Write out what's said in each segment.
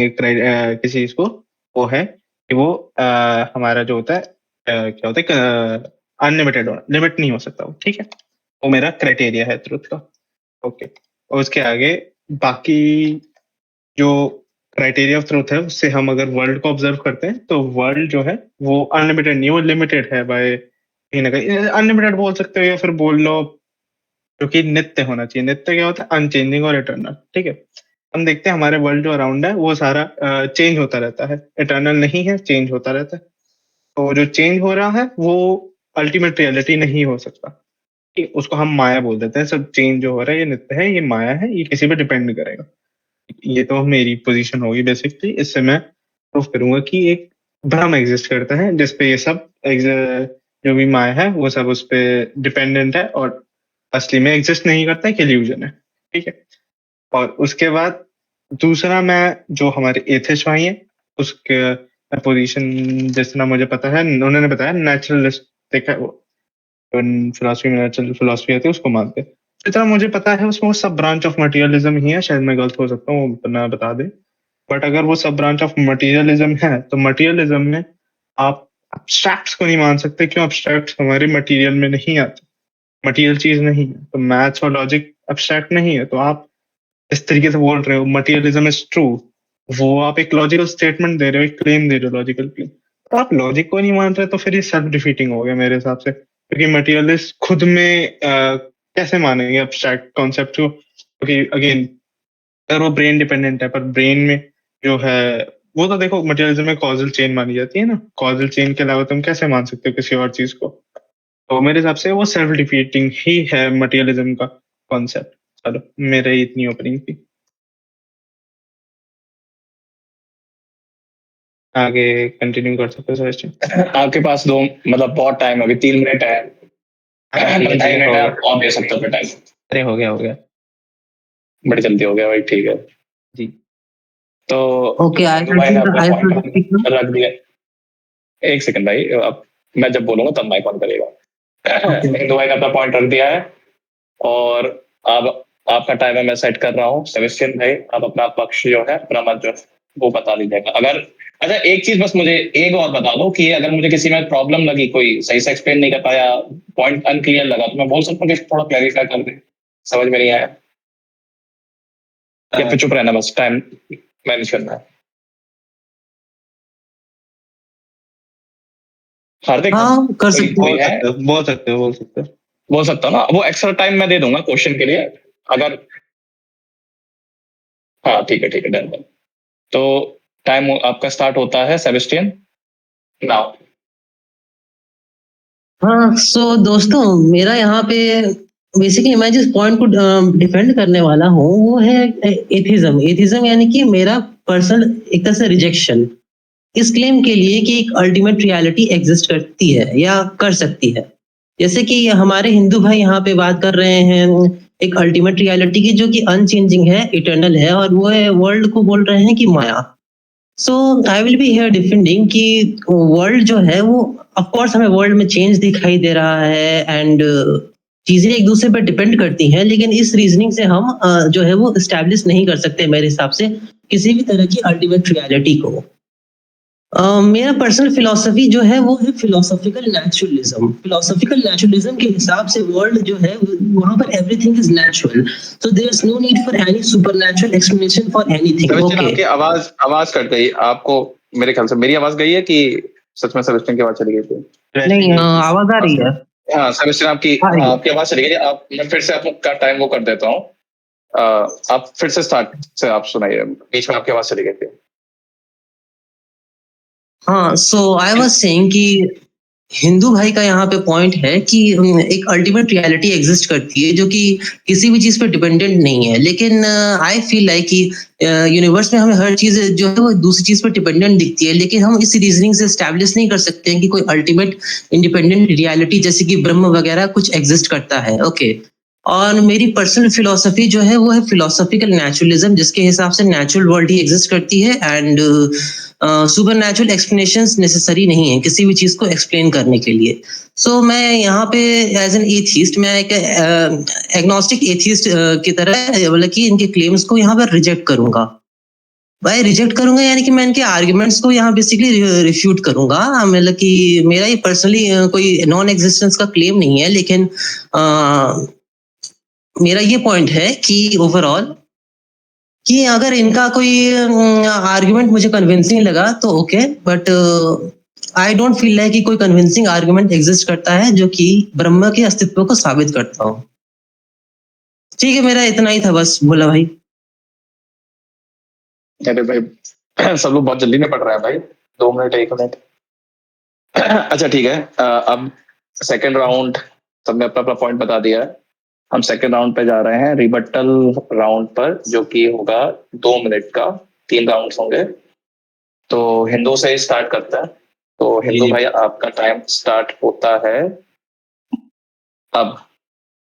किसी चीज को, वो है कि वो हमारा जो होता है क्या होता है अनलिमिटेड होना, लिमिट नहीं हो सकता वो, ठीक है। वो मेरा क्राइटेरिया है ट्रुथ का। ओके, और उसके आगे बाकी जो क्राइटेरिया ऑफ ट्रुथ है, उससे हम अगर वर्ल्ड को ऑब्जर्व करते हैं तो वर्ल्ड जो है वो अनलिमिटेड नहीं, वो लिमिटेड है बाय कहीं ना कहीं। अनलिमिटेड बोल सकते हो या फिर बोल लो क्योंकि नित्य होना चाहिए। नित्य क्या होता है? अनचेंजिंग और इटर्नल, ठीक है। हम देखते हैं हमारे वर्ल्ड जो अराउंड है वो सारा चेंज होता रहता है, इटर्नल नहीं है, चेंज होता रहता है। तो जो चेंज हो रहा है वो अल्टीमेट रियलिटी नहीं हो सकता, ठीक है? उसको हम माया बोल देते हैं। सब चेंज जो हो रहा है ये नित्य है, ये माया है, ये किसी पे डिपेंड नहीं करेगा। ये तो मेरी पोजीशन होगी बेसिकली। इससे मैं प्रूफ करूंगा कि एक भ्रम एग्जिस्ट करता है जिसपे ये सब जो भी माया है वो सब उस पे डिपेंडेंट है और असली में एग्जिस्ट नहीं करता है, इल्यूजन है, ठीक है। और उसके बाद दूसरा, मैं जो हमारे एथिस्ट भाई हैं उसके पोजीशन जितना मुझे पता है, उन्होंने बताया नेचुरलिस्टिक है वो। फिलोसफी में नेचुरल फिलोसफी आती है उसको मानते हैं। जितना मुझे पता है उसमें वो सब ब्रांच ऑफ मटेरियलिज्म ही है, शायद मैं गलत हो सकता हूँ, वो ना बता दे। बट अगर वो सब ब्रांच ऑफ मटेरियलिज्म है तो मटेरियलिज्म में आप अब्स्ट्रैक्ट्स को नहीं मान सकते। क्यों? अब्स्ट्रैक्ट्स हमारे मटेरियल में नहीं आते, मटेरियल चीज नहीं है। तो मैथ्स और लॉजिक अब्स्ट्रैक्ट नहीं है। तो आप इस तरीके से बोल रहे हो मटेरियलिज्म इज ट्रू, वो आप एक लॉजिकल स्टेटमेंट दे रहे हो, एक क्लेम दे रहे हो, लॉजिकल क्लेम। तो आप लॉजिक को नहीं मान रहे तो फिर ये सेल्फ डिफीटिंग हो गया मेरे हिसाब से। क्योंकि मटेरियलिस्ट खुद में कैसे मानेंगे अब्स्ट्रैक्ट कॉन्सेप्ट को? क्योंकि अगेन अगर वो ब्रेन डिपेंडेंट है, पर ब्रेन में जो है वो तो देखो मटेरियलिज्म में कॉजल चेन मानी जाती है ना। कॉजल चेन के अलावा तुम कैसे मान सकते हो किसी और चीज को? तो मेरे हिसाब से वो सेल्फ डिफीटिंग ही है मटेरियलिज्म का कॉन्सेप्ट। चलो, मेरे इतनी ओपनिंग थी। आगे कंटिन्यू कर सकते हो सजेशन। आपके पास दो मतलब बहुत टाइम, अभी 3 मिनट है, मतलब 2.5 मिनट है, आप और दे सकते हो टाइम। अरे हो गया बड़ी जल्दी हो गया भाई, ठीक है जी। तो ओके, भाई ने अपना पॉइंट रख दिया। एक सेकंड भाई, अब मैं जब बोलूंगा तब माइक ऑन करेगा। हिंदू भाई ने अपना पॉइंट रख दिया है और अब आपका टाइमर मैं सेट कर रहा हूँ। सेबेस्टियन भाई, आप अपना पक्ष जो है, अपना मत जो है वो बता दीजिएगा। अगर अच्छा, एक चीज बस मुझे एक और बता दो कि अगर मुझे किसी में प्रॉब्लम लगी, कोई सही से एक्सप्लेन नहीं कर पाया, पॉइंट अनक्लियर लगा, तो मैं बोल सकता हूँ कि थोड़ा क्लैरिफाई कर दे, समझ में नहीं आया, या फिर चुप रहना, बस टाइम मैनेज करना है। हार्दिक, हाँ, कर सकते हो, बोल सकते हो बोल सकता हूँ ना, वो एक्स्ट्रा टाइम मैं दे दूंगा क्वेश्चन के लिए अगर। हाँ ठीक है डन। तो टाइम आपका स्टार्ट होता है सेबेस्टियन नाउ। हाँ, सो दोस्तों, मेरा यहाँ पे बेसिकली मैं जिस पॉइंट को डिफेंड करने वाला हूँ वो है एथिज्म यानी कि मेरा पर्सनल एक तरह से रिजेक्शन इस क्लेम के लिए कि एक अल्टीमेट रियलिटी एग्जिस्ट करती है या कर सकती है। जैसे कि हमारे हिंदू भाई यहाँ पे बात कर रहे हैं एक अल्टीमेट रियलिटी की जो कि अनचेंजिंग है, इटर्नल है, और वो है वर्ल्ड को बोल रहे हैं कि माया। So I will be here defending कि वर्ल्ड जो है वो ऑफ कोर्स हमें वर्ल्ड में चेंज दिखाई दे रहा है एंड चीजें एक दूसरे पर डिपेंड करती हैं, लेकिन इस रीजनिंग से हम जो है वो इस्टेब्लिश नहीं कर सकते मेरे हिसाब से किसी भी तरह की अल्टीमेट रियलिटी को। मेरा पर्सनल फिलोसफी जो है वो है फिलोसॉफिकल नेचुरलिज्म के हिसाब से वर्ल्ड जो है वहां पर everything is natural, so there is no need for any supernatural explanation for anything. Okay, आपकी आवाज कट गई, आपको मेरे ख्याल से मेरी आवाज गई है कि सच में सेबेस्टियन की आवाज चली गई थी? नहीं, आवाज आ रही है। हाँ सेबेस्टियन, आपकी आवाज चली गई। आप मैं फिर से आपका टाइम वो कर देता हूँ, आप फिर से स्टार्ट से आप सुनाइए, बीच में आपकी आवाज चली गई थी। हाँ, सो आई वाज सेइंग कि हिंदू भाई का यहाँ पे पॉइंट है कि एक अल्टीमेट रियलिटी एग्जिस्ट करती है जो कि किसी भी चीज पर डिपेंडेंट नहीं है, लेकिन आई फील लाइक कि यूनिवर्स में हमें हर चीज जो है वो दूसरी चीज पर डिपेंडेंट दिखती है, लेकिन हम इस रीजनिंग से एस्टैब्लिश नहीं कर सकते हैं कि कोई अल्टीमेट इंडिपेंडेंट रियलिटी जैसे कि ब्रह्म वगैरह कुछ एग्जिस्ट करता है। ओके, और मेरी पर्सनल फिलोसफी जो है वो है फिलोसॉफिकल नेचुरलिज्म, जिसके हिसाब से नेचुरल वर्ल्ड ही एग्जिस्ट करती है and super natural explanations necessary नहीं है किसी भी चीज को एक्सप्लेन करने के लिए। सो मैं यहाँ पे एज एन एथिस्ट, मैं एक एग्नोस्टिक एथिस्ट की तरह मतलब कि इनके क्लेम्स को यहाँ पर रिजेक्ट करूंगा। भाई रिजेक्ट करूंगा यानी कि मैं इनके आर्ग्यूमेंट्स को यहाँ बेसिकली रिफ्यूट करूंगा। मतलब कि मेरा ये पर्सनली कोई नॉन एग्जिस्टेंस का क्लेम नहीं है, लेकिन मेरा ये पॉइंट है कि ओवरऑल कि अगर इनका कोई आर्ग्यूमेंट मुझे कन्विंसिंग लगा तो okay, but I don't feel like कि कोई कन्विंसिंग आर्ग्यूमेंट एग्जिस्ट करता है जो कि ब्रह्म के अस्तित्व को साबित करता हो। ठीक है, मेरा इतना ही था बस, बोला भाई। अरे भाई सब लोग बहुत जल्दी में पढ़ रहे हैं भाई, 2 मिनट 1 मिनट। अच्छा ठीक है, अब सेकंड राउंड सबने अपना अपना पॉइंट बता दिया है। हम सेकंड राउंड पे जा रहे हैं, रिबटल राउंड पर, जो कि होगा 2 मिनट का, 3 राउंड्स होंगे। तो हिंदू से ही स्टार्ट करते हैं। तो हिंदू जी। भाई आपका टाइम स्टार्ट होता है अब।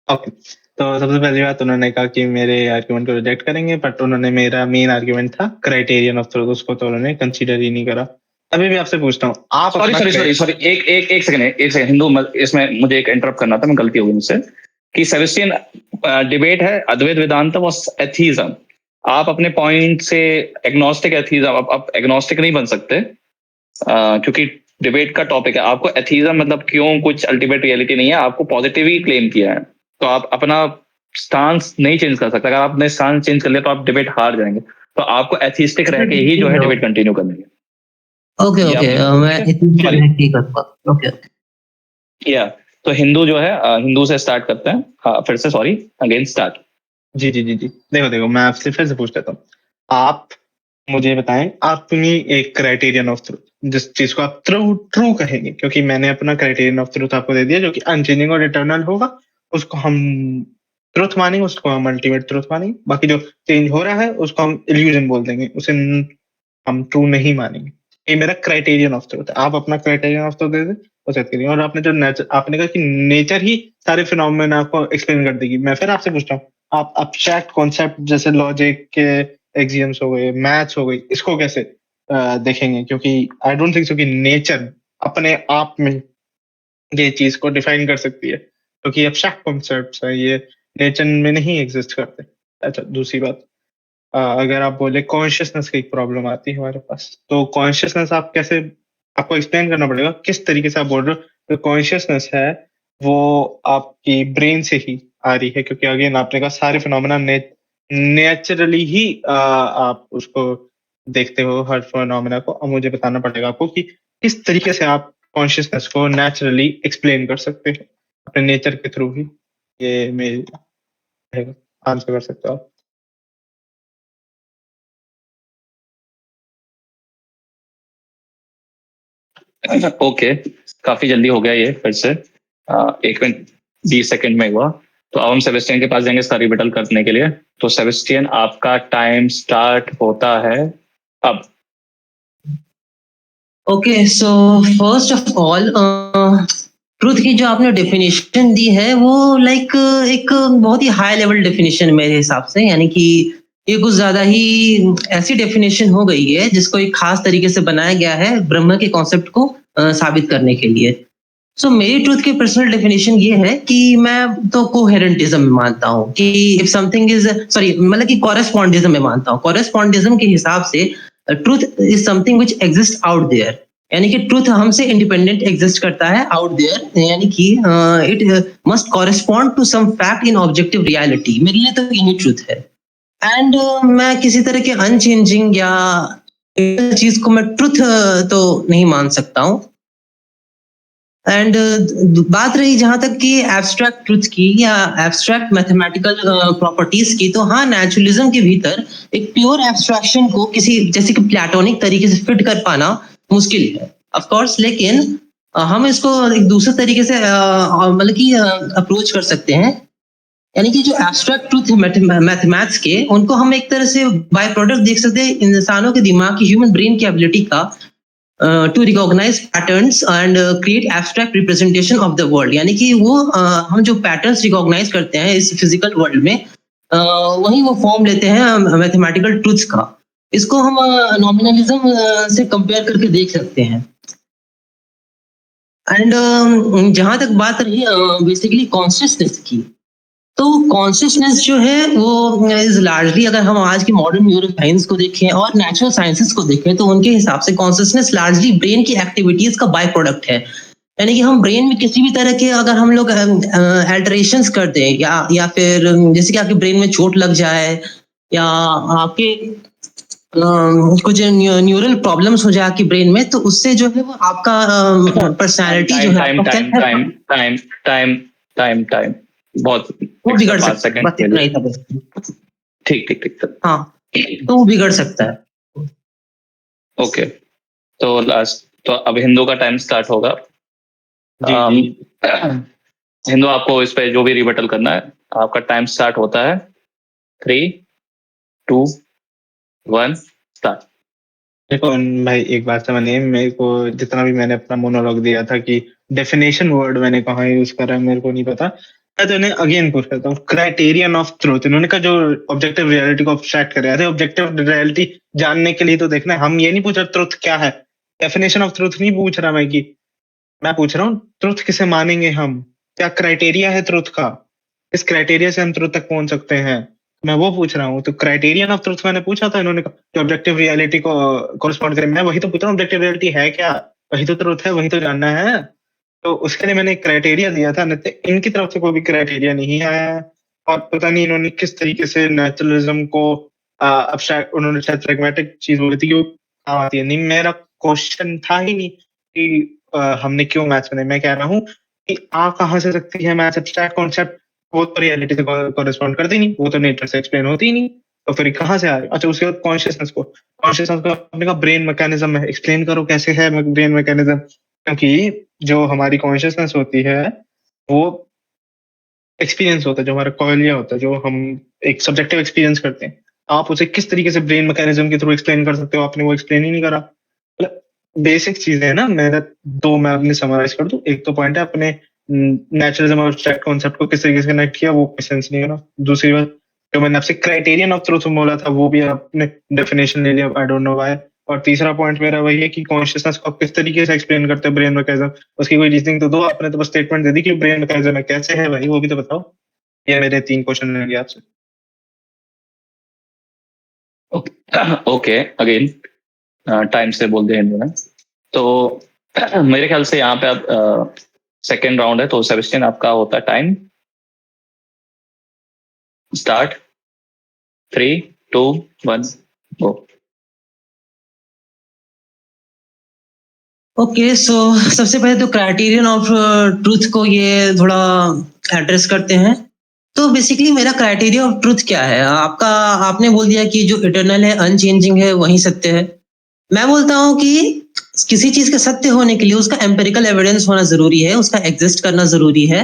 ओके, तो सबसे पहली बात उन्होंने कहा कि मेरे आर्ग्यूमेंट को रिजेक्ट करेंगे, बट उन्होंने मेरा मेन आर्ग्यूमेंट था क्राइटेरियन ऑफ ट्रुथ, उसको तो उन्होंने कंसीडर ही नहीं करा। अभी भी आपसे पूछता हूँ, आप सॉरी अपना सॉरी सॉरी सॉरी, एक सेकंड हिंदू, इसमें मुझे एक इंटरप्ट करना था, मैं गलती हो गई मुझसे। कि सेबेस्टियन डिबेट है अद्वैत वेदांत व एथीज्म। आप अपने पॉइंट से एग्नोस्टिक एथीज्म, आप एग्नोस्टिक नहीं बन सकते, क्योंकि डिबेट का टॉपिक है। आपको एथीज्म मतलब क्यों कुछ अल्टीमेट रियलिटी नहीं है, आपको पॉजिटिव ही क्लेम किया है, तो आप अपना स्टांस नहीं चेंज कर सकते। अगर आपने स्टांस चेंज कर लिया तो आप डिबेट हार जाएंगे। तो आपको एथिस्टिक रह के ही जो है डिबेट कंटिन्यू करनी है। ओके ये ओके, आपने- मैं Sorry. ठीक करता हूँ। Okay okay. या तो हिंदू जो है, हिंदू से स्टार्ट करते हैं। हाँ फिर से सॉरी, अगेन स्टार्ट। जी जी जी जी, देखो देखो, मैं आपसे फिर से पूछ लेता हूँ। आप मुझे बताएं अपनी एक क्राइटेरियन ऑफ ट्रूथ, जिस चीज को आप ट्रू ट्रू कहेंगे, क्योंकि मैंने अपना क्राइटेरियन ऑफ ट्रूथ आपको दे दिया जो कि अनचेंजिंग और इटर्नल होगा, उसको हम ट्रूथ मानेंगे, उसको हम अल्टीमेट ट्रूथ मानेंगे। बाकी जो चेंज हो रहा है उसको हम इल्यूजन बोल देंगे, उसे हम ट्रू नहीं मानेंगे। ये मेरा क्राइटेरियन ऑफ ट्रूथ है। आप अपना क्राइटेरियन ऑफ ट्रूथ दे दें वो सेट करिए। और आपने जो आपने कहा कि नेचर ही सारे फिनोमेना को एक्सप्लेन कर देगी, मैं फिर आपसे पूछता हूँ, आप अब्स्ट्रैक्ट कॉन्सेप्ट जैसे लॉजिक के एक्सियम्स हो गए, मैथ्स हो गई, इसको कैसे देखेंगे? क्योंकि आई डोंट थिंक सो कि नेचर अपने आप में ये चीज को डिफाइन कर सकती है, क्योंकि एब्स्ट्रैक्ट कॉन्सेप्ट्स है, ये नेचर में नहीं एग्जिस्ट करते। अच्छा, दूसरी बात, अगर आप बोले कॉन्शियसनेस की एक प्रॉब्लम आती है हमारे पास, तो कॉन्शियसनेस आप कैसे, आपको एक्सप्लेन करना पड़ेगा किस तरीके से आप बोल रहे हो जो कॉन्शियसनेस है वो आपकी ब्रेन से ही आ रही है, क्योंकि अगेन आपने कहा सारे फिनोमेना नेचुरली ही आप उसको देखते हो हर फिनोमेना को। अब मुझे बताना पड़ेगा आपको कि किस तरीके से आप कॉन्शियसनेस को नेचुरली एक्सप्लेन कर सकते हो अपने नेचर के थ्रू ही। ये मेरे आंसर कर सकते हो आप। ओके, काफी जल्दी हो गया ये फिर से। 1 मिनट 20 सेकंड में हुआ। तो अब हम सेबेस्टियन के पास जाएंगे इसका रिबटल करने के लिए। तो सेबेस्टियन आपका टाइम स्टार्ट होता है अब। Okay, so first of all truth की जो आपने डेफिनेशन दी है वो लाइक एक बहुत ही हाई लेवल डेफिनेशन मेरे हिसाब से, यानी कि ये कुछ ज्यादा ही ऐसी डेफिनेशन हो गई है जिसको एक खास तरीके से बनाया गया है ब्रह्म के कॉन्सेप्ट को साबित करने के लिए। सो मेरी ट्रूथ की पर्सनल डेफिनेशन ये है कि मैं तो कोहेरेंटिज्म में मानता हूँ कि इफ समथिंग इज सॉरी, मतलब कि कॉरेस्पॉन्डिज्म में मानता हूँ। कॉरेस्पॉन्डिज्म के हिसाब से truth is something which exist out there, यानी कि ट्रूथ हमसे इंडिपेंडेंट एग्जिस्ट करता है आउट देयर, यानी कि it must correspond to some fact in objective reality. मेरे लिए तो यही ट्रूथ है। एंड मैं किसी तरह के अनचेंजिंग या चीज को मैं ट्रूथ तो नहीं मान सकता हूँ। एंड बात रही जहां तक कि एब्स्ट्रैक्ट ट्रुथ की या एब्स्ट्रैक्ट मैथमेटिकल प्रॉपर्टीज की, तो हाँ, नेचुरलिज्म के भीतर एक प्योर एब्स्ट्रैक्शन को किसी जैसे कि प्लेटोनिक तरीके से फिट कर पाना मुश्किल है ऑफ कोर्स, लेकिन हम इसको एक दूसरे तरीके से मतलब कि अप्रोच कर सकते हैं। यानी कि जो एब्स्ट्रैक्ट ट्रूथ मैथमेटिक्स के, उनको हम एक तरह से बाय प्रोडक्ट देख सकते हैं इंसानों के दिमाग की, ह्यूमन ब्रेन की एबिलिटी का to recognise patterns and create abstract representation of the world. यानी कि वो हम जो पैटर्न्स रिकॉग्नाइज करते हैं इस फिजिकल वर्ल्ड में, वही वो फॉर्म लेते हैं मैथमेटिकल ट्रूथ्स का। इसको हम नॉमिनलिज्म से कंपेयर करके देख सकते हैं। एंड जहां तक बात रही बेसिकली कॉन्शियसनेस की, तो कॉन्शियसनेस जो है वो इज लार्जली, अगर हम आज की मॉडर्न न्यूरो साइंस को देखें और नेचुरल साइंसेस को देखें तो उनके हिसाब से कॉन्शियसनेस लार्जली ब्रेन की एक्टिविटीज का बाय प्रोडक्ट है। यानी कि हम ब्रेन में किसी भी तरह के अगर हम लोग अल्टरेशंस कर दें या फिर जैसे कि आपके ब्रेन में चोट लग जाए या आपके कुछ न्यूरल प्रॉब्लम्स हो जाए आपकी ब्रेन में, तो उससे जो है वो आपका पर्सनालिटी जो है टाइम बहुत वो बिगड़ 5 सकता है। बस इतना ही था बस। ठीक हाँ, तो वो बिगड़ सकता है। ओके, तो लास्ट, तो अब हिंदू का टाइम स्टार्ट होगा। हिंदू, आपको इस पे जो भी रिबटल करना है, आपका टाइम स्टार्ट होता है 3, 2, 1 स्टार्ट। देखो भाई, एक बात समझिए, मेरे को जितना भी मैंने अपना मोनोलॉग दिया था कि डेफिनेशन वर्ड मैंने कहाँ यूज करा मेरे को नहीं पता। मैं तो इन्हें अगेन पूछ करता हूँ, क्राइटेरियन ऑफ ट्रूथ। इन्होंने कहा जो ऑब्जेक्टिव रियलिटी को अब्स्ट्रैक्ट कर रहे थे, ऑब्जेक्टिव रियलिटी जानने के लिए तो देखना है। हम ये नहीं पूछ रहे ट्रूथ क्या है, डेफिनेशन ऑफ ट्रूथ नहीं पूछ रहा मैं, कि मैं पूछ रहा हूँ ट्रूथ किसे मानेंगे हम, क्या क्राइटेरिया है ट्रूथ का, इस क्राइटेरिया से हम ट्रूथ तक पहुंच सकते हैं, मैं वो पूछ रहा हूँ। तो क्राइटेरियन ऑफ ट्रूथ मैंने पूछा था, इन्होंने कहा ऑब्जेक्टिव रियलिटी को कॉरेस्पॉन्ड करे। मैं वही तो पूछ रहा हूँ, ऑब्जेक्टिव रियलिटी है क्या, वही तो ट्रूथ है, वही तो जानना है। तो उसके लिए मैंने एक क्राइटेरिया दिया था, नहीं इनकी तरफ से कोई भी क्राइटेरिया नहीं आया है। और पता नहीं इन्होंने किस तरीके से नेचुरलिज्म को अब्स्ट्रैक्ट, उन्होंने शायद प्रैग्मेटिक चीज बोली थी कि वो काम आती है। नहीं, मेरा क्वेश्चन था ही नहीं कि हमने क्यों मैथ्स बनाई। मैं कह रहा हूँ कि आ कहाँ से सकती है मैथ्स एब्स्ट्रैक्ट कॉन्सेप्ट, वो तो रियलिटी से कॉरेस्पॉन्ड करती नहीं, वो तो नेचर से एक्सप्लेन होती ही नहीं, तो फिर कहाँ से आ रही। अच्छा, उसके बाद कॉन्शियसनेस को अपने का ब्रेन मैकेनिज्म है, एक्सप्लेन करो कैसे है ब्रेन मैकेनिज्म। क्योंकि जो हमारी कॉन्शियसनेस होती है वो एक्सपीरियंस होता है, जो हमारा कॉलिया होता है, जो हम एक सब्जेक्टिव एक्सपीरियंस करते हैं। आप उसे किस तरीके से ब्रेन मैकेनिज्म के थ्रू एक्सप्लेन कर सकते हो, आपने वो एक्सप्लेन ही नहीं करा। मतलब बेसिक चीजें है ना, मैं अपने समराइज कर दूं। एक तो पॉइंट है अपने नेचुरलिज्म और एब्स्ट्रैक्ट कॉन्सेप्ट को किस तरीके से कनेक्ट किया, वो सेंस नहीं है ना। दूसरी बात, जो मैंने आपसे क्राइटेरियन ऑफ ट्रूथ बोला था, वो भी आपने डेफिनेशन ले लिया, आई डोंट नो व्हाई। और तीसरा पॉइंट मेरा वही है कि कॉन्शियसनेस को आप किस तरीके से एक्सप्लेन करते हैं ब्रेन मैकेनिज्म, उसकी कोई रीजनिंग तो दो। आपने तो बस स्टेटमेंट दे दी कि ब्रेन मैकेनिज्म है, कैसे है भाई वो भी तो बताओ। ये मेरे 3 क्वेश्चन रहेंगे आपसे। ओके, अगेन टाइम से बोल दिया इन्होंने। तो मेरे ख्याल से यहाँ पे आप सेकेंड राउंड है, तो सेबेस्टियन आपका होता है टाइम स्टार्ट 3, 2, 1 गो। ओके, सो सबसे पहले तो क्राइटेरियन ऑफ ट्रूथ को ये थोड़ा एड्रेस करते हैं। तो बेसिकली मेरा क्राइटेरिया ऑफ ट्रूथ क्या है, आपने बोल दिया कि जो इटर्नल है, अनचेंजिंग है, वही सत्य है। मैं बोलता हूँ कि किसी चीज के सत्य होने के लिए उसका एम्पेरिकल एविडेंस होना जरूरी है, उसका एग्जिस्ट करना जरूरी है।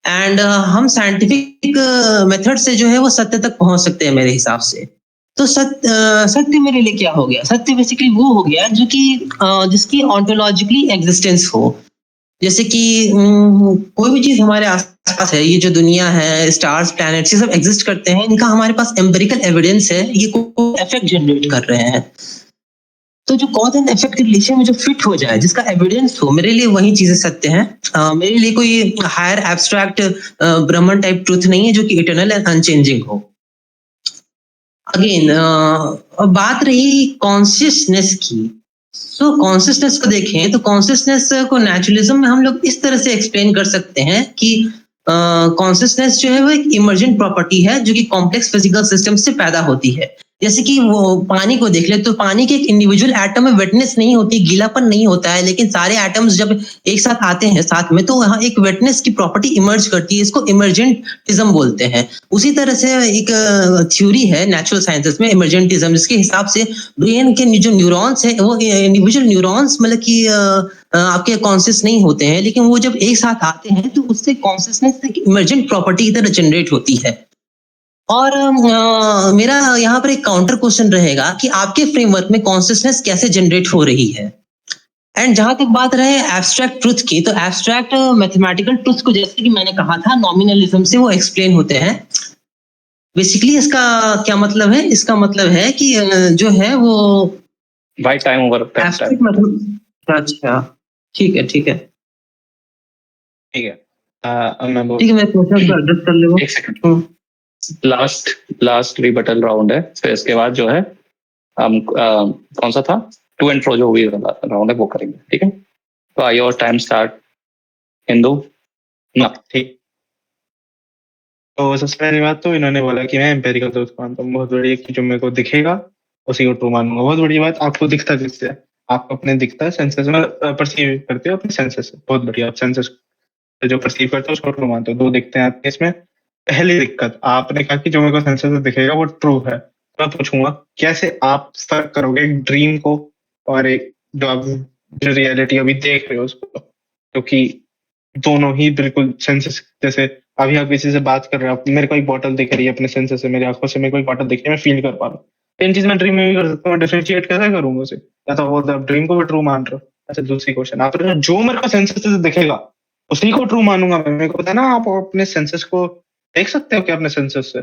एंड हम साइंटिफिक मेथड से जो है वो सत्य तक पहुंच सकते हैं मेरे हिसाब से। तो सत्य मेरे लिए क्या हो गया, सत्य बेसिकली वो हो गया जो कि जिसकी ऑन्टोलॉजिकली एग्जिस्टेंस हो। जैसे कि कोई भी चीज हमारे आसपास है, ये जो दुनिया है, स्टार्स, प्लैनेट्स, ये सब एग्जिस्ट करते हैं, इनका हमारे पास एम्पेरिकल एविडेंस है, ये कोई इफेक्ट जनरेट कर रहे हैं। तो जो कॉज एंड इफेक्ट के रिलेशन में जो फिट हो जाए, जिसका एविडेंस हो, मेरे लिए वही चीजें सत्य हैं। मेरे लिए कोई हायर एब्स्ट्रैक्ट ब्रह्मन टाइप ट्रूथ नहीं है जो कि इटर्नल एंड अनचेंजिंग हो। अगेन बात रही कॉन्शियसनेस की। तो कॉन्शियसनेस को देखें तो कॉन्शियसनेस को नेचुरलिज्म में हम लोग इस तरह से एक्सप्लेन कर सकते हैं कि कॉन्शियसनेस जो है वो एक इमर्जेंट प्रॉपर्टी है जो कि कॉम्प्लेक्स फिजिकल सिस्टम से पैदा होती है। जैसे कि वो पानी को देख ले तो पानी के एक इंडिविजुअल एटम में वेटनेस नहीं होती, गीलापन नहीं होता है, लेकिन सारे एटम्स जब एक साथ आते हैं साथ में तो वहाँ एक वेटनेस की प्रॉपर्टी इमर्ज करती है, इसको इमर्जेंटिज्म बोलते हैं। उसी तरह से एक थ्योरी है नेचुरल साइंसेस में, इमर्जेंटिज्म, जिसके हिसाब से ब्रेन के जो न्यूरॉन्स है वो इंडिविजुअल न्यूरॉन्स मतलब कि आपके कॉन्शियस नहीं होते हैं, लेकिन वो जब एक साथ आते हैं तो उससे कॉन्शियसनेस एक इमर्जेंट प्रॉपर्टी की तरह जनरेट होती है। और मेरा यहाँ पर एक काउंटर क्वेश्चन रहेगा कि आपके फ्रेमवर्क में कॉन्शियसनेस कैसे जनरेट हो रही है। एंड जहां तक बात रहे एब्स्ट्रैक्ट ट्रुथ की, तो एब्स्ट्रैक्ट मैथमेटिकल ट्रुथ को जैसे कि मैंने कहा था नॉमिनलिज्म से वो एक्सप्लेन होते हैं। बेसिकली इसका क्या मतलब है, इसका मतलब है कि जो है वो भाई टाइम ओवर। एब्स्ट्रैक्ट मतलब, अच्छा ठीक है। मैं बोल ठीक है, मैं क्वेश्चन को एड्रेस कर लूंगा। एक सेकंड, लास्ट रिबटल राउंड है, फिर इसके बाद जो है हम कौन सा था, टू एंड फ्रो जो भी राउंड है वो करेंगे, ठीक है। तो योर टाइम स्टार्ट, हिंदू ना। ठीक। तो सबसे पहली बात तो इन्होंने बोला कि मैं एम्पेरिकल ट्रूथ मानता हूँ, बहुत बढ़िया, कि जो मेरे को दिखेगा उसी को ट्रू मानूंगा। बहुत बड़ी बात, आपको दिखता किससे है? आपको अपने दिखता है सेंसेस में, परसीव करते हो अपने सेंसेस से। बहुत बढ़िया, आप सेंसेस जो परसीव करते हो उसको ट्रू मानते हो। दो दिखते हैं आपके इसमें। पहली दिक्कत, आपने कहा कि जो मेरे को सेंसेस से दिखेगा वो ट्रू है। तो मैं पूछूंगा कैसे आप फर्क करोगे एक ड्रीम को और एक जो आप जो रियलिटी अभी देख रहे हो उसको, क्योंकि दोनों ही बिल्कुल सेंसेस जैसे। अभी आप किसी से बात कर रहे हो, मेरे को एक बॉटल दिख रही है अपने सेंसेस से, मेरी आंखों से मेरे को एक बॉटल दिख रही है, मैं फील कर पा रहा हूँ। तीन चीज मैं ड्रीम में भी कर सकता हूँ, डिफरेंशिएट कैसे करूंगा उसे? या तो वो ड्रीम को भी ट्रू मान रहे हो। अच्छा, दूसरी क्वेश्चन, आप जो मेरे को सेंसेस से दिखेगा उसी को ट्रू मानूंगा मैं। मेरे को पता है ना, आप अपने सेंसेस को देख सकते हो क्या? अपने सेंसेस से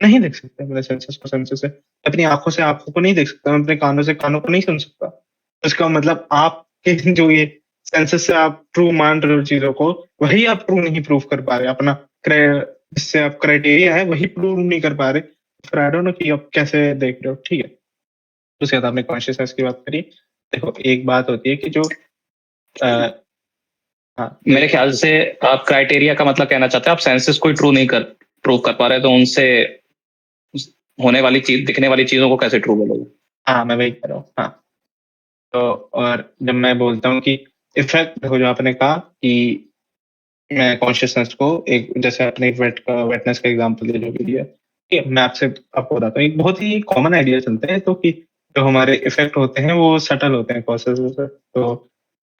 नहीं देख सकते, अपने सेंसेस को सेंसेस से। अपनी आंखों से आंखों को नहीं देख सकता, मैं अपने कानों से कानों को नहीं सुन सकता। तो इसका मतलब आपके जो ये सेंसेस से आप ट्रू मान रहे हो चीजों को, वही आप ट्रू नहीं प्रूव कर पा रहे। अपना जिससे आप क्राइटेरिया है वही प्रूव नहीं कर पा रहे। फिर आई डोंट नो कि आप कैसे देख रहे हो, ठीक है। उसके बाद आपने कॉन्शियसनेस की बात करी। देखो, एक बात होती है कि जो हाँ, मेरे ख्याल से आप क्राइटेरिया का मतलब कहना चाहते हैं आप सेंसेस को ट्रू नहीं कर प्रूव कर पा रहे, तो उनसे होने वाली चीज, दिखने वाली चीजों को कैसे ट्रू बोलोगे? हाँ, मैं वही कह रहा हूँ। हाँ, तो और जब मैं बोलता हूँ कि इफेक्ट, देखो जो आपने कहा कि मैं कॉन्शियसनेस को एक, जैसे आपने वेटनेस का एग्जांपल दिया जो भी दिया, ठीक है, मैं आपसे आपको बताता हूँ। एक बहुत ही कॉमन आइडिया चलते हैं तो कि जो हमारे इफेक्ट होते हैं वो सटल होते हैं कॉन्शियसनेस से। तो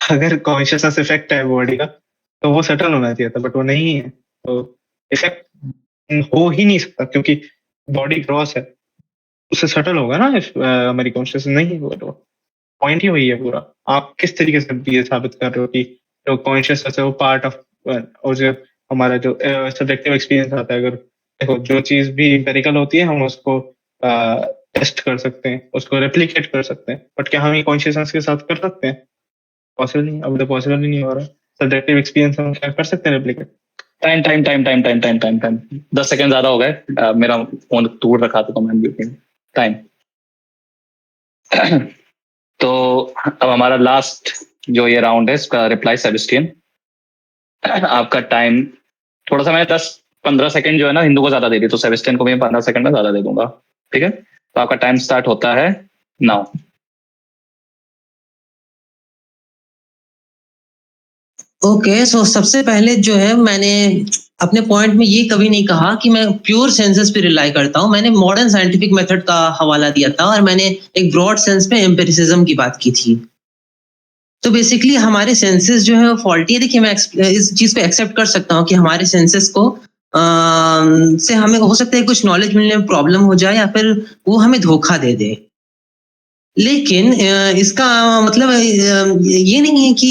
अगर कॉन्शियसनेस इफेक्ट है बॉडी का तो वो सटल होना चाहिए था, बट वो नहीं है। तो इफेक्ट हो ही नहीं सकता क्योंकि बॉडी ग्रॉस है, उससे सटल होगा ना। हमारी कॉन्शियसनेस नहीं होगा तो पॉइंट ही वही है पूरा। आप किस तरीके से ये साबित कर रहे हो कि जो कॉन्शियसनेस है वो पार्ट ऑफ, और जो हमारा जो सब्जेक्टिव एक्सपीरियंस आता है, अगर देखो जो चीज भी एम्पेरिकल होती है हम उसको टेस्ट कर सकते हैं, उसको रेप्लिकेट कर सकते हैं, बट क्या हम ये कॉन्शियसनेस के साथ कर सकते हैं? पॉसिबल नहीं, अब तो पॉसिबल ही नहीं हो रहा। सब्जेक्टिव एक्सपीरियंस हम क्या कर सकते हैं replicate? Time time time time time time time time 10 second ज्यादा हो गए, मेरा फोन तोड़ रखा था तो मैं म्यूट में टाइम। तो अब हमारा लास्ट जो ये राउंड है इसका रिप्लाई सेबेस्टियन। आपका टाइम थोड़ा सा, मैंने 10-15 सेकंड जो है ना हिंदू को ज्यादा दे दी, तो सेबेस्टियन को मैं 15 सेकंड में ज्यादा दे दूंगा, ठीक है। तो आपका टाइम स्टार्ट होता है नाउ। ओके, सो सबसे पहले जो है मैंने अपने पॉइंट में ये कभी नहीं कहा कि मैं प्योर सेंसेस पे रिलाई करता हूँ। मैंने मॉडर्न साइंटिफिक मेथड का हवाला दिया था और मैंने एक ब्रॉड सेंस में एम्पिरिसिज्म की बात की थी। तो बेसिकली हमारे सेंसेस जो है वो फॉल्टी है। देखिए, मैं इस चीज को एक्सेप्ट कर सकता हूँ कि हमारे सेंसेस को से हमें हो सकता है कुछ नॉलेज मिलने में प्रॉब्लम हो जाए या फिर वो हमें धोखा दे दे। लेकिन इसका मतलब ये नहीं है कि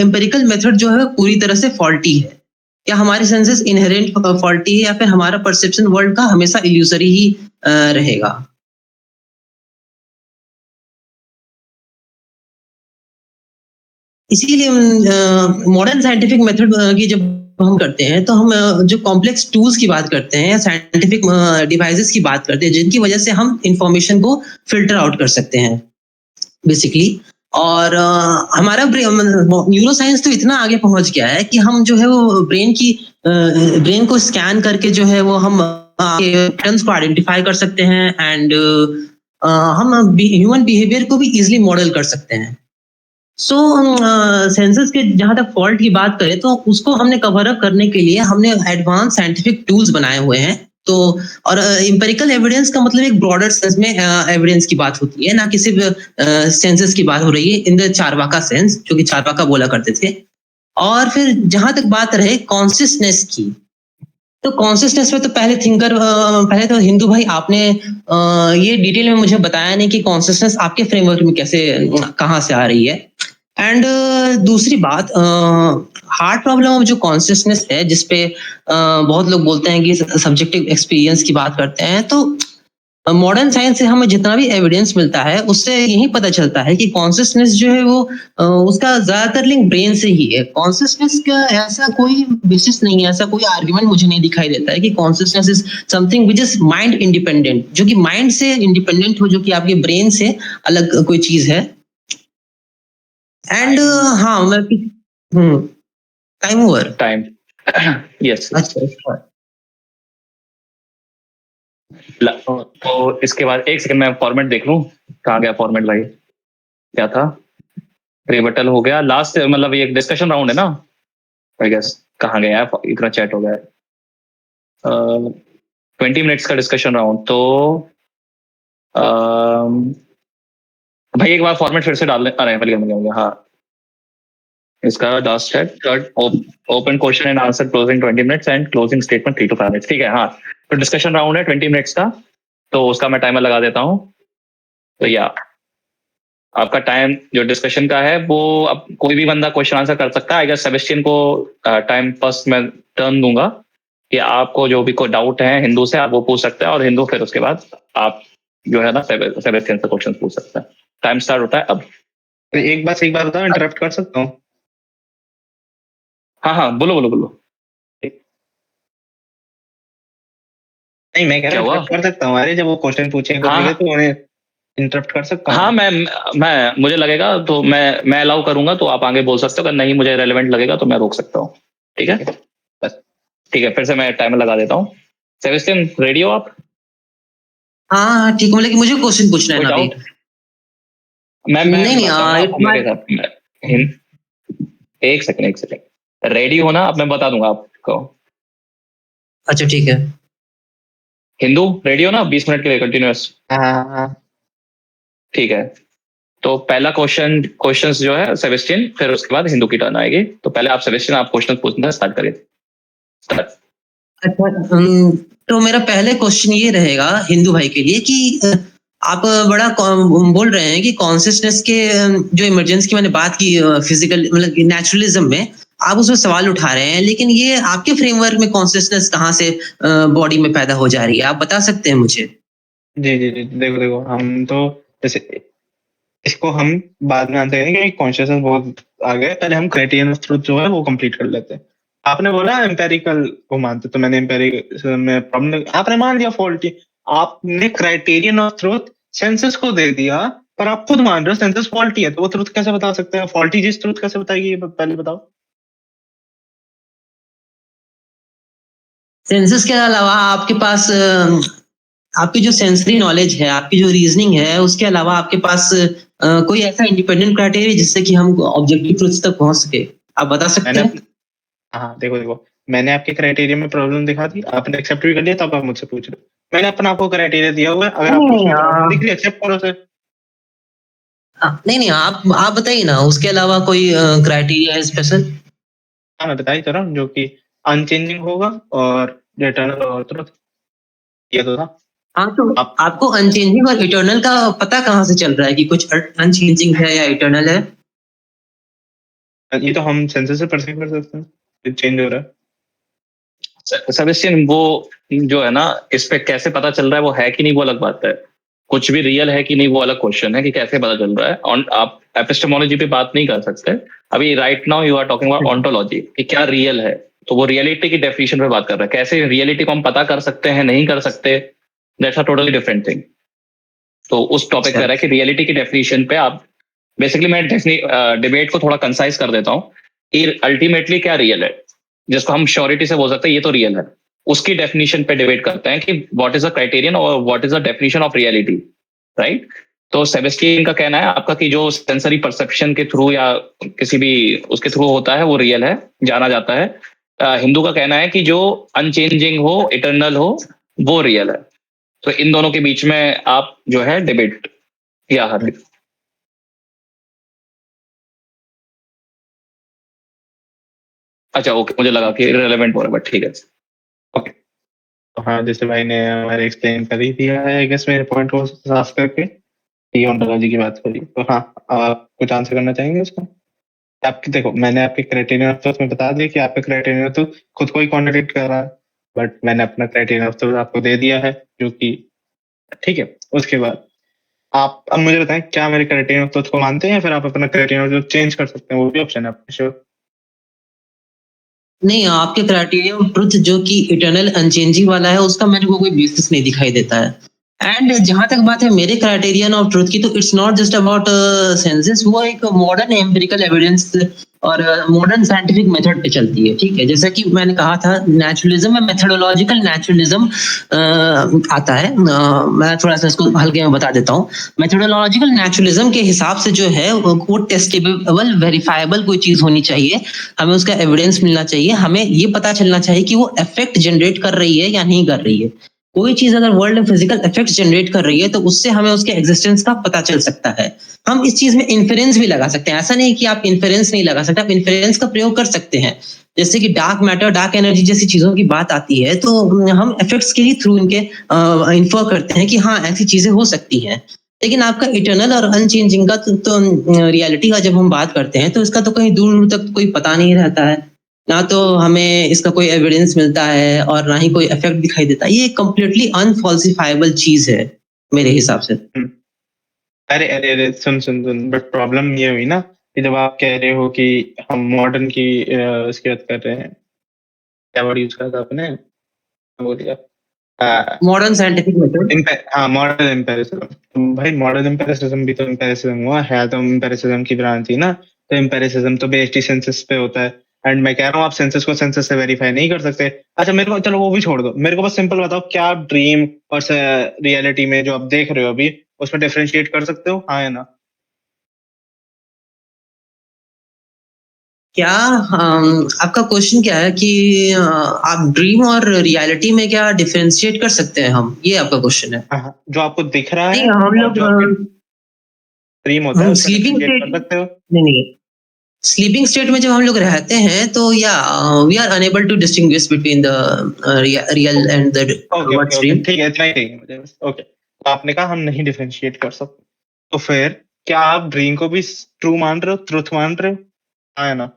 एम्पेरिकल मेथड जो है पूरी तरह से फॉल्टी है, या हमारे सेंसेस इनहेरेंट फॉल्टी है, या फिर हमारा परसेप्शन वर्ल्ड का हमेशा इल्यूजरी ही रहेगा। इसीलिए मॉडर्न साइंटिफिक मेथड की जब हम करते हैं तो हम जो कॉम्प्लेक्स टूल्स की बात करते हैं या साइंटिफिक डिवाइसेस की बात करते हैं जिनकी वजह से हम इंफॉर्मेशन को फिल्टर आउट कर सकते हैं बेसिकली। और हमारा न्यूरो साइंस तो इतना आगे पहुंच गया है कि हम जो है वो ब्रेन को स्कैन करके जो है वो हम पैटर्न्स को आइडेंटिफाई कर सकते हैं एंड हम ह्यूमन बिहेवियर को भी इजीली मॉडल कर सकते हैं। सो सेंसस के जहां तक फॉल्ट की बात करें तो उसको हमने कवर अप करने के लिए हमने एडवांस साइंटिफिक टूल्स बनाए हुए हैं। तो और इंपेरिकल एविडेंस का मतलब एक ब्रॉडर सेंस में एविडेंस की बात होती है, ना कि सिर्फ सेंसस की बात हो रही है इन द चारवाका सेंस, जो कि चारवाका बोला करते थे। और फिर जहां तक बात रहे कॉन्शियसनेस की, तो कॉन्शियसनेस में तो पहले तो हिंदू भाई आपने ये डिटेल में मुझे बताया नहीं कि कॉन्शियसनेस आपके फ्रेमवर्क में कैसे कहाँ से आ रही है। एंड दूसरी बात, हार्ट प्रॉब्लम जो कॉन्शियसनेस है जिसपे बहुत लोग बोलते हैं कि सब्जेक्टिव एक्सपीरियंस की बात करते हैं, तो मॉडर्न साइंस से हमें जितना भी एविडेंस मिलता है उससे यही पता चलता है कि कॉन्शियसनेस जो है वो उसका ज्यादातर लिंक ब्रेन से ही है। कॉन्शियसनेस का ऐसा कोई बेसिस नहीं है, ऐसा कोई आर्गुमेंट मुझे नहीं दिखाई देता है कि consciousness is something which is mind independent, जो कि माइंड से इंडिपेंडेंट हो, जो कि आपके ब्रेन से अलग कोई चीज है। एंड हाँ मैं टाइम ओवर। Time yes. अच्छा तो इसके बाद एक सेकंड मैं फॉर्मेट देख लूं, कहाँ गया फॉर्मेट भाई, क्या था, रिबटल हो गया लास्ट, मतलब ये डिस्कशन राउंड है ना आई गेस, कहाँ गया है, इतना चैट हो गया है, 20 मिनट्स का डिस्कशन राउंड। तो भाई एक बार फॉर्मेट फिर से डाल लें, अरे मिल गया, हाँ इसका लास्ट है third, open question and answer closing 20 minutes and closing statement 3 to 5 minutes, ठीक है। हाँ तो डिस्कशन राउंड है 20 मिनट्स का, तो उसका मैं टाइमर लगा देता हूँ। तो या आपका टाइम जो डिस्कशन का है वो अब कोई भी बंदा क्वेश्चन आंसर कर सकता है। अगर सेबेस्टियन को टाइम फर्स्ट मैं टर्न दूंगा कि आपको जो भी कोई डाउट है हिंदू से आप वो पूछ सकते हैं, और हिंदू फिर उसके बाद आप जो है ना सेबेस्टियन से क्वेश्चन पूछ सकते हैं। टाइम स्टार्ट होता है अब। तो एक बार बताओ, इंटरप्ट कर सकता हूँ? हाँ बोलो। नहीं, मैं कह रहा हूँ क्या हुआ? इंटरप्ट कर सकता हूँ। अरे जब वो क्वेश्चन पूछेंगे हाँ तो उन्हें इंटरप्ट कर सकता हूँ। हाँ मैं मुझे लगेगा तो मैं अलाउ करूंगा, तो आप आगे बोल सकते हो, अगर नहीं मुझे रेलेवेंट लगेगा तो मैं रोक सकता हूँ, ठीक है। बस ठीक है, फिर से मैं टाइमर लगा देता हूँ। सेबेस्टियन रेडी हो आप? हाँ ठीक है, लेकिन मुझे क्वेश्चन पूछना है कोई ना अभी। डाउट? मैं नहीं बताऊंगा आपको इट्स मेरे साथ। एक सेकंड रेडी हो ना, अब मैं बता दूंगा आपको। अच्छा ठीक है। हिंदू रेडी हो ना 20 मिनट के लिए कंटिन्यूअस? हाँ। ठीक है, तो पहला क्वेश्चंस जो है सेबेस्टियन, फिर उसके बाद हिंदू की टर्न आएगी। तो पहले आप सेबेस्टियन आप क्वेश्चन पूछना स्टार्ट करिए। स्टार्ट। अच्छा तो मेरा पहले क्वेश्चन ये रहेगा हिंदू भाई के लिए कि आप बड़ा बोल रहे हैं कि कॉन्शियसनेस के जो इमरजेंस की मैंने बात की फिजिकल मतलब नेचुरलिज्म में, आप उसमें सवाल उठा रहे हैं, लेकिन ये आपके फ्रेमवर्क में कॉन्शियसनेस कहाँ से बॉडी में पैदा हो जा रही है, आप बता सकते हैं मुझे? जी, देखो हम तो जैसे इसको हम बाद में आंसर करेंगे, कॉन्शियसनेस बहुत आगे है। पहले हम क्राइटेरियन ऑफ ट्रुथ जो है वो कंप्लीट कर लेते हैं। आपने बोला एम्पेरिकल को मानते, तो मैंने एम्पेरिकल में प्रॉब्लम, आपने मान लिया फॉल्टी। आपने क्राइटेरियन ऑफ ट्रुथ सेंसस को दे दिया, पर आप खुद मान रहे हो सेंसस फॉल्टी है, तो वो ट्रुथ कैसे बता सकते हैं? फॉल्टी चीज ट्रुथ कैसे बताएगी, ये पहले बताओ। सेंसस के अलावा आपके पास आपकी जो सेंसरी नॉलेज है, आपकी जो रीजनिंग है, उसके अलावा आपके पास कोई ऐसा इंडिपेंडेंट क्राइटेरिया जिससे कि हम ऑब्जेक्टिव ट्रुथ तक पहुंच सके, आप बता सकते मैंने हैं? हाँ देखो मैंने आपके क्राइटेरिया में प्रॉब्लम दिखा दी, आपने एक्सेप्ट भी कर लिया, तब आप मुझसे पूछ रहे हो। मैंने अपना आपको क्राइटेरिया दिया हुआ है, अगर आपको उसमें प्रॉब्लम दिख रही है एक्सेप्ट करो उसे। नहीं आप बताइए ना, उसके अलावा कोई क्राइटेरिया है स्पेशल? हाँ मैं बता ही तो रहा हूँ, जो कि अनचेंजिंग होगा और इटर्नल और ट्रुथ, ये तो था। हाँ तो आप आपको अनचेंजिंग और इटर्नल का पता कहाँ से चल रहा है कि कुछ अनचेंजिंग है या इटर्नल है? ये तो हम सेंसर से परसीव कर सकते हैं, चेंज हो रहा है। सेबेस्टियन वो जो है ना, इस पे कैसे पता चल रहा है वो है कि नहीं वो अलग बात है, कुछ भी रियल है कि नहीं वो अलग क्वेश्चन है कि कैसे पता चल रहा है। और आप एपिस्टेमोलॉजी पे बात नहीं कर सकते अभी। Right now you are talking about ontology कि क्या रियल है, तो वो रियलिटी की डेफिनेशन पे बात कर रहा है। कैसे रियलिटी को हम पता कर सकते हैं नहीं कर सकते, that's a totally different thing. तो उस टॉपिक पे रहा है कि रियलिटी की डेफिनेशन पे आप बेसिकली, मैं डिबेट को थोड़ा कंसाइज कर देता हूँ कि अल्टीमेटली क्या रियल है, जिसको हम श्योरिटी से बोल सकते हैं ये तो रियल है, उसकी डेफिनेशन पे डिबेट करते हैं कि व्हाट इज द क्राइटेरियन और what is the definition of reality, right. तो सेबेस्टियन का कहना है आपका कि जो सेंसरी परसेप्शन के थ्रू या किसी भी उसके थ्रू होता है वो रियल है, जाना जाता है। हिंदू का कहना है कि जो अनचेंजिंग हो, इटर्नल हो, वो रियल है। तो इन दोनों के बीच में आप जो है डिबेट या हार्दिक। अच्छा ओके, मुझे लगा कि रिलेवेंट हो रहा है, बट ठीक है। ओके, तो हाँ जैसे भाई ने हमारे एक्सप्लेन कर ही दिया है, आई गेस मेरे पॉइंट को साफ करके ये ऑन्टोलॉजी की बात करी। तो हाँ, आप कुछ आंसर करना चाहेंगे उसका? आपकी देखो, मैंने आपके क्राइटेरियन ऑफ ट्रुथ में बता दिया कि आपका क्राइटेरियन ऑफ ट्रुथ खुद को ही कॉन्ट्रडिक्ट कर रहा है, बट मैंने अपना क्राइटेरियन ऑफ ट्रुथ आपको दे दिया है, जो कि ठीक है, उसके बाद आप अब मुझे बताएं क्या मेरे क्राइटेरियन ऑफ ट्रुथ को मानते हैं या फिर आप अपना क्राइटेरियन ऑफ ट्रुथ चेंज कर सकते हैं, वो भी ऑप्शन है आपके। श्योर? नहीं, आपके क्राइटेरिया ऑफ ट्रुथ जो कि इटर्नल अनचेंजिंग वाला है, उसका मेरे को कोई बेसिस नहीं दिखाई देता है। एंड जहां तक बात है मेरे क्राइटेरियन ऑफ ट्रुथ की, तो it's not just about senses, वो एक मॉडर्न एम्पिरिकल एविडेंस और मॉडर्न साइंटिफिक मेथड पे चलती है। ठीक है, जैसा कि मैंने कहा था, नेचुरलिज्म में मेथोडोलॉजिकल नेचुरलिज्म आता है। मैं थोड़ा सा इसको हल्के में बता देता हूँ। मेथोडोलॉजिकल नेचुरलिज्म के हिसाब से जो है वो टेस्टेबल, वेरीफाइबल कोई चीज होनी चाहिए, हमें उसका एविडेंस मिलना चाहिए, हमें ये पता चलना चाहिए कि वो इफेक्ट जनरेट कर रही है या नहीं कर रही है। कोई चीज अगर वर्ल्ड में फिजिकल इफेक्ट जनरेट कर रही है तो उससे हमें उसके एग्जिस्टेंस का पता चल सकता है। हम इस चीज में इन्फेरेंस भी लगा सकते हैं, ऐसा नहीं कि आप इन्फेरेंस नहीं लगा सकते, आप इन्फेरेंस का प्रयोग कर सकते हैं। जैसे कि डार्क मैटर, डार्क एनर्जी जैसी चीजों की बात आती है तो हम इफेक्ट्स के ही थ्रू इनके इन्फर करते हैं कि हाँ ऐसी चीजें हो सकती हैं। लेकिन आपका इटर्नल और अनचेंजिंग का तो रियलिटी का जब हम बात करते हैं तो इसका तो कहीं दूर दूर तक कोई पता नहीं रहता है, ना तो हमें इसका कोई एविडेंस मिलता है और ना ही कोई इफेक्ट दिखाई देता है। ये कंप्लीटली अनफॉल्सिफाइबल चीज है मेरे हिसाब से। अरे अरे अरे, सुन सुन सुन, बट प्रॉब्लम ये हुई ना कि जब आप कह रहे हो कि हम मॉडर्न की उसकी बात कर रहे हैं, क्या वर्ड यूज करा था आपने, बोलिए। Modern scientific method. हाँ, मॉडर्न एम्पेरिसिज्म। भाई मॉडर्न एम्पेरिसिज्म भी तो एम्पेरिसिज्म हुआ है, तो एम्पेरिसिज्म की ब्रांच थी ना। तो एम्पेरिसिज्म तो बेस्ड ही सेंसस पे होता है। एंड मैं कह रहा हूँ आप सेंसस को सेंसस से वेरीफाई नहीं कर सकते। अच्छा मेरे को, चलो वो भी छोड़ दो, मेरे को बस सिंपल बताओ, क्या आप ड्रीम और रियलिटी में जो आप देख रहे हो अभी, उसमें डिफरेंशिएट कर सकते हो, हाँ या ना? क्या आपका क्वेश्चन क्या है कि आप ड्रीम और रियलिटी में क्या डिफरेंशिएट कर सकते हैं हम, ये आपका क्वेश्चन है? हाँ, जो आपको दिख रहा नहीं, है हम और लोग जो आपके ड्रीम होता है, उसमें स्लीपिंग डिफरेंशिएट स्टेट, कर सकते हो? नहीं नहीं, स्लीपिंग स्टेट में जब हम लोग रहते हैं तो या we are unable to distinguish between the real and the okay okay words okay, dream. ठीक है, इतना ही चाहिए मुझे बस। ओके, तो आपने कहा हम नहीं डिफरेंशिएट कर सकते, तो फिर क्या आप ड्रीम को भी ट्रू मान रहे हो, ट्रुथ मान रहे हो, हाँ या ना?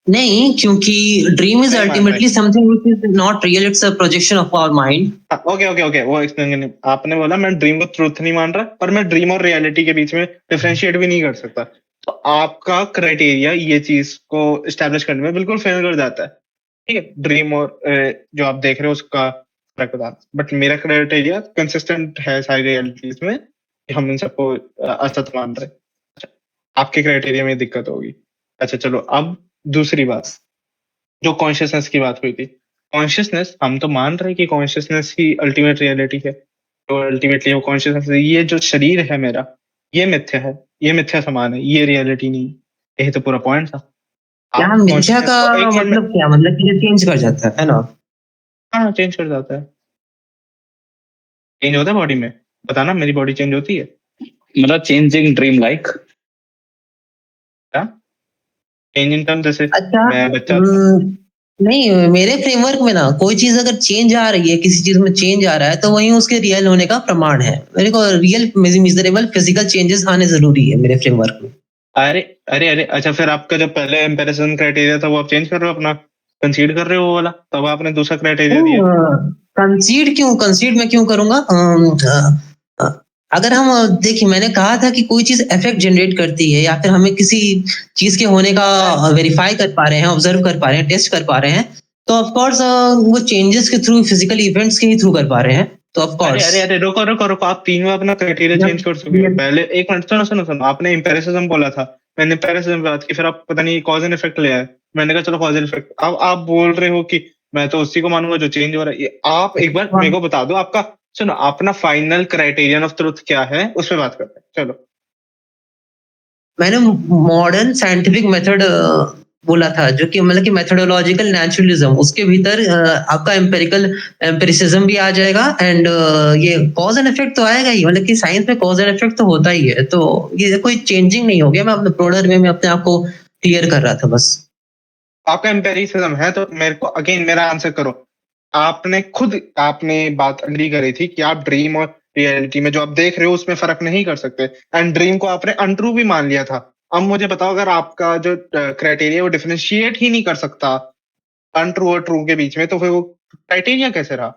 नहीं, क्योंकि ड्रीम इज नहीं मान रहे? Ultimately something which is not real, it's a projection of our mind. Okay okay okay, वो एक्सप्लेन, आपने बोला मैं ड्रीम को ट्रुथ नहीं मान रहा, पर मैं ड्रीम और रियलिटी के बीच में डिफरेंशिएट भी नहीं कर सकता, तो आपका क्राइटेरिया ये चीज को स्टैब्लिश करने में बिल्कुल फेल कर जाता है। ठीक है, ड्रीम और जो आप देख रहे हो उसका फर्क बताना, बट मेरा क्राइटेरिया कंसिस्टेंट है सारी रियलिटीज में कि हम इन सबको असत मान रहे हैं। अच्छा, आपके क्राइटेरिया में दिक्कत होगी। अच्छा चलो, अब दूसरी बात, जो कॉन्शियसनेस की बात हुई थी, कॉन्शियसनेस हम तो मान रहे हैं कि कॉन्शियसनेस ही अल्टीमेट रियलिटी है, तो अल्टीमेटली वो कॉन्शियसनेस, ये जो शरीर है मेरा, ये मिथ्या है, ये मिथ्या समान है, ये रियलिटी नहीं है। यही तो पूरा पॉइंट था। क्या आप मिथ्या कॉन्शियसनेस का को एक सेकंड में, मतलब क्या, मतलब कि ये चेंज कर जाता है ना? हाँ चेंज कर जाता है, चेंज होता है बॉडी में, बताना मेरी बॉडी चेंज होती है मतलब चेंजिंग ड्रीम लाइक। क्या? चेंज इन टर्म जैसे अच्छा, मैं बच्चा था। नहीं, मेरे फ्रेमवर्क में ना कोई चीज अगर चेंज आ रही है, किसी चीज में चेंज आ रहा है तो वही उसके रियल होने का प्रमाण है। मेरे को रियल मेजरेबल फिजिकल चेंजेस आने जरूरी है मेरे फ्रेमवर्क में। अरे अरे अरे, अच्छा फिर आपका जो पहले एम्पेरिजन क्राइटेरिया था वो आप चेंज कर रहे हो अपना, कंसीड कर रहे हो वो वाला, तब आपने दूसरा क्राइटेरिया दिया। कंसीड मैं क्यों करूंगा? अगर हम देखिए, मैंने कहा था कि कोई चीज इफेक्ट जनरेट करती है या फिर हमें किसी चीज के होने का वेरीफाई कर पा रहे हैं, ऑब्जर्व कर पा रहे हैं, टेस्ट कर पा रहे हैं, तो ऑफ कोर्स वो चेंजेस के थ्रू, फिजिकल इवेंट्स के ही थ्रू कर पा रहे हैं, तो ऑफ अरे कोर्स। अरे अरे, रुको रुको रुको, आप तीन बार अपना क्राइटेरिया चेंज कर चुके हो। पहले एक मिनट, सुनो सुनो सुनो, आपने एम्पेरिसिज्म बोला था, मैंने एम्पेरिसिज्म बात की, फिर आप पता नहीं कॉज एंड इफेक्ट ले आए, मैंने कहा चलो कॉज एंड इफेक्ट। अब आप बोल रहे हो कि मैं तो उसी को मानूंगा जो चेंज हो रहा है। ये आप एक बार मेरे को बता दो, आपका, सुनो, अपना फाइनल क्राइटेरियन ऑफ ट्रुथ क्या है, उस पर बात करते हैं, चलो। मैंने मॉडर्न साइंटिफिक मेथड बोला था, जो कि मतलब कि मेथोडोलॉजिकल नेचुरलिज्म, उसके भीतर आपका एम्पेरिसिज्म भी आ जाएगा, एंड ये कॉज एंड इफेक्ट तो आएगा ही, मतलब कि साइंस में कॉज एंड इफेक्ट तो होता ही है, तो ये कोई चेंजिंग नहीं हो गया। मैं अपने ब्रॉडर वे में अपने आप को क्लियर कर रहा था बस। आपका एम्पेरिसिज्म है, तो मेरे को अगेन मेरा आंसर करो। आपने खुद, आपने बात अग्री करी थी कि आप ड्रीम और रियलिटी में जो आप देख रहे हो उसमें फर्क नहीं कर सकते, एंड ड्रीम को आपने अनट्रू भी मान लिया था। अब मुझे बताओ, अगर आपका जो क्राइटेरिया वो डिफरेंशिएट ही नहीं कर सकता अनट्रू और ट्रू के बीच में, तो फिर वो क्राइटेरिया कैसे रहा?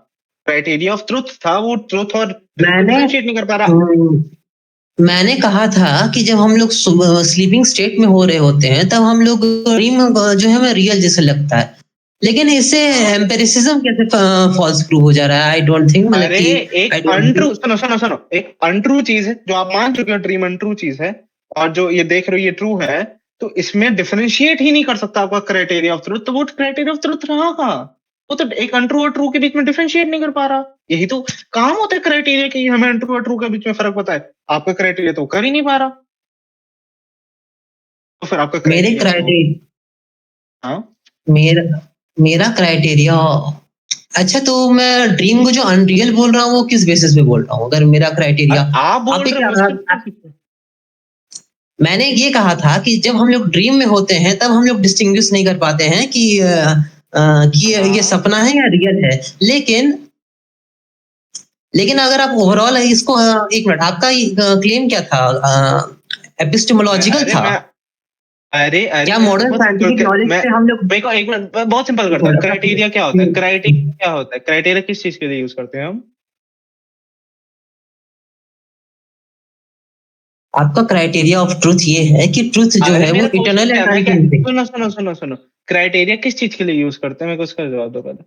क्राइटेरिया ऑफ ट्रुथ था, वो ट्रुथ और मैंने डिफरेंशिएट नहीं कर पा रहा। मैंने कहा था कि जब हम लोग स्लीपिंग स्टेट में हो रहे होते हैं तब हम लोग ड्रीम जो है हमें रियल जैसे लगता है, लेकिन इससे एम्पेरिसिज्म कैसे फॉल्स प्रूव हो जा रहा है? आई डोंट थिंक, मतलब अरे कि एक अनट्रू, सुनो, एक अनट्रू चीज है जो आप मान चुके हो, ड्रीम अनट्रू चीज है, और जो ये देख रहे हो ये ट्रू है, तो इसमें डिफरेंशिएट ही नहीं कर सकता आपका क्राइटेरिया ऑफ ट्रुथ, तो वो क्राइटेरिया ऑफ ट्रुथ रहा कहाँ? वो तो एक अनट्रू और ट्रू के बीच में डिफरेंशिएट नहीं कर पा रहा। यही तो काम होता है क्राइटेरिया कि हमें अनट्रू और ट्रू के बीच में फर्क बताए। आपका क्राइटेरिया तो कर ही नहीं पा रहा, तो फिर आपका मेरे क्राइटेरिया हाँ मेरा मेरा क्राइटेरिया, अच्छा तो मैं ड्रीम को जो अनरियल बोल रहा हूँ वो किस बेसिस पे बोल रहा हूँ? अगर मेरा क्राइटेरिया आप बोल रहे हो, मैंने ये कहा था कि जब हम लोग ड्रीम में होते हैं तब हम लोग डिस्टिंग्विश नहीं कर पाते हैं कि ये सपना है या रियल है, लेकिन अगर आप ओवरऑल इसको एक मिनट, आपका क्लेम क्या था? एपिस्टेमोलॉजिकल था? अरे क्या मॉडर्न साइंटिफिक नॉलेज से हम लोग मेरे को एक मिनट बहुत सिंपल करता हूँ। क्राइटेरिया क्या होता है? क्राइटेरिया क्या होता है? क्राइटेरिया किस चीज के लिए यूज करते हैं हम? आपका क्राइटेरिया ऑफ ट्रुथ ये है कि ट्रुथ जो है वो इटर्नल है। सुनो, क्राइटेरिया किस चीज के लिए यूज करते हैं? मेरे को उसका जवाब दो पहले।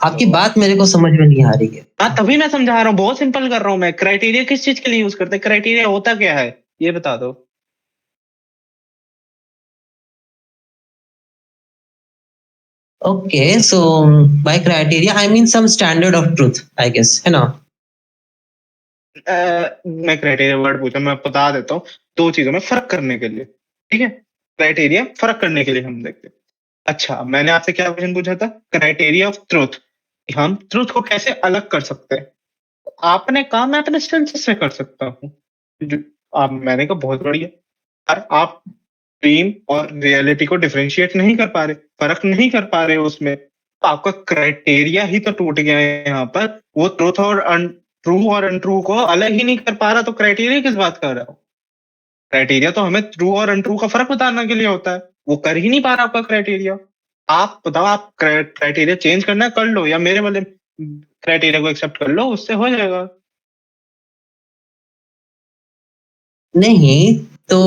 आपकी बात मेरे को समझ में नहीं आ रही है। हाँ तभी मैं समझा रहा हूँ, बहुत सिंपल कर रहा हूँ मैं। क्राइटेरिया किस चीज के लिए यूज करते हैं? क्राइटेरिया होता क्या है ये बता दो। Okay, so by criteria I mean some standard of truth, I guess, है ना? मैं क्राइटेरिया वर्ड पूछा, मैं बता देता हूँ। दो चीजों में फर्क करने के लिए, ठीक है? क्राइटेरिया फर्क करने के लिए हम देखते हैं। अच्छा, मैंने आपसे क्या क्वेश्चन पूछा था? क्राइटेरिया ऑफ ट्रुथ, हम ट्रुथ को कैसे अलग कर सकते हैं? आपने कहा मैं अपने सेंसेस से कर सकता हूँ। आप, मैंने कहा बहुत बढ़िया। और आप ड्रीम और रियलिटी को डिफरेंशिएट नहीं कर पा रहे, फर्क नहीं कर पा रहे उसमें, तो आपका क्राइटेरिया ही तो टूट गया है यहाँ पर। वो ट्रूथ और ट्रू और अनट्रू को अलग ही नहीं कर पा रहा, तो क्राइटेरिया किस बात कर रहा हो? क्राइटेरिया तो हमें ट्रू और अनट्रू का फर्क बताने के लिए होता है, वो कर ही नहीं पा रहा आपका क्राइटेरिया। आप बताओ, आप क्राइटेरिया चेंज करना है कर लो, या मेरे वाले क्राइटेरिया को एक्सेप्ट कर लो, उससे हो जाएगा। नहीं तो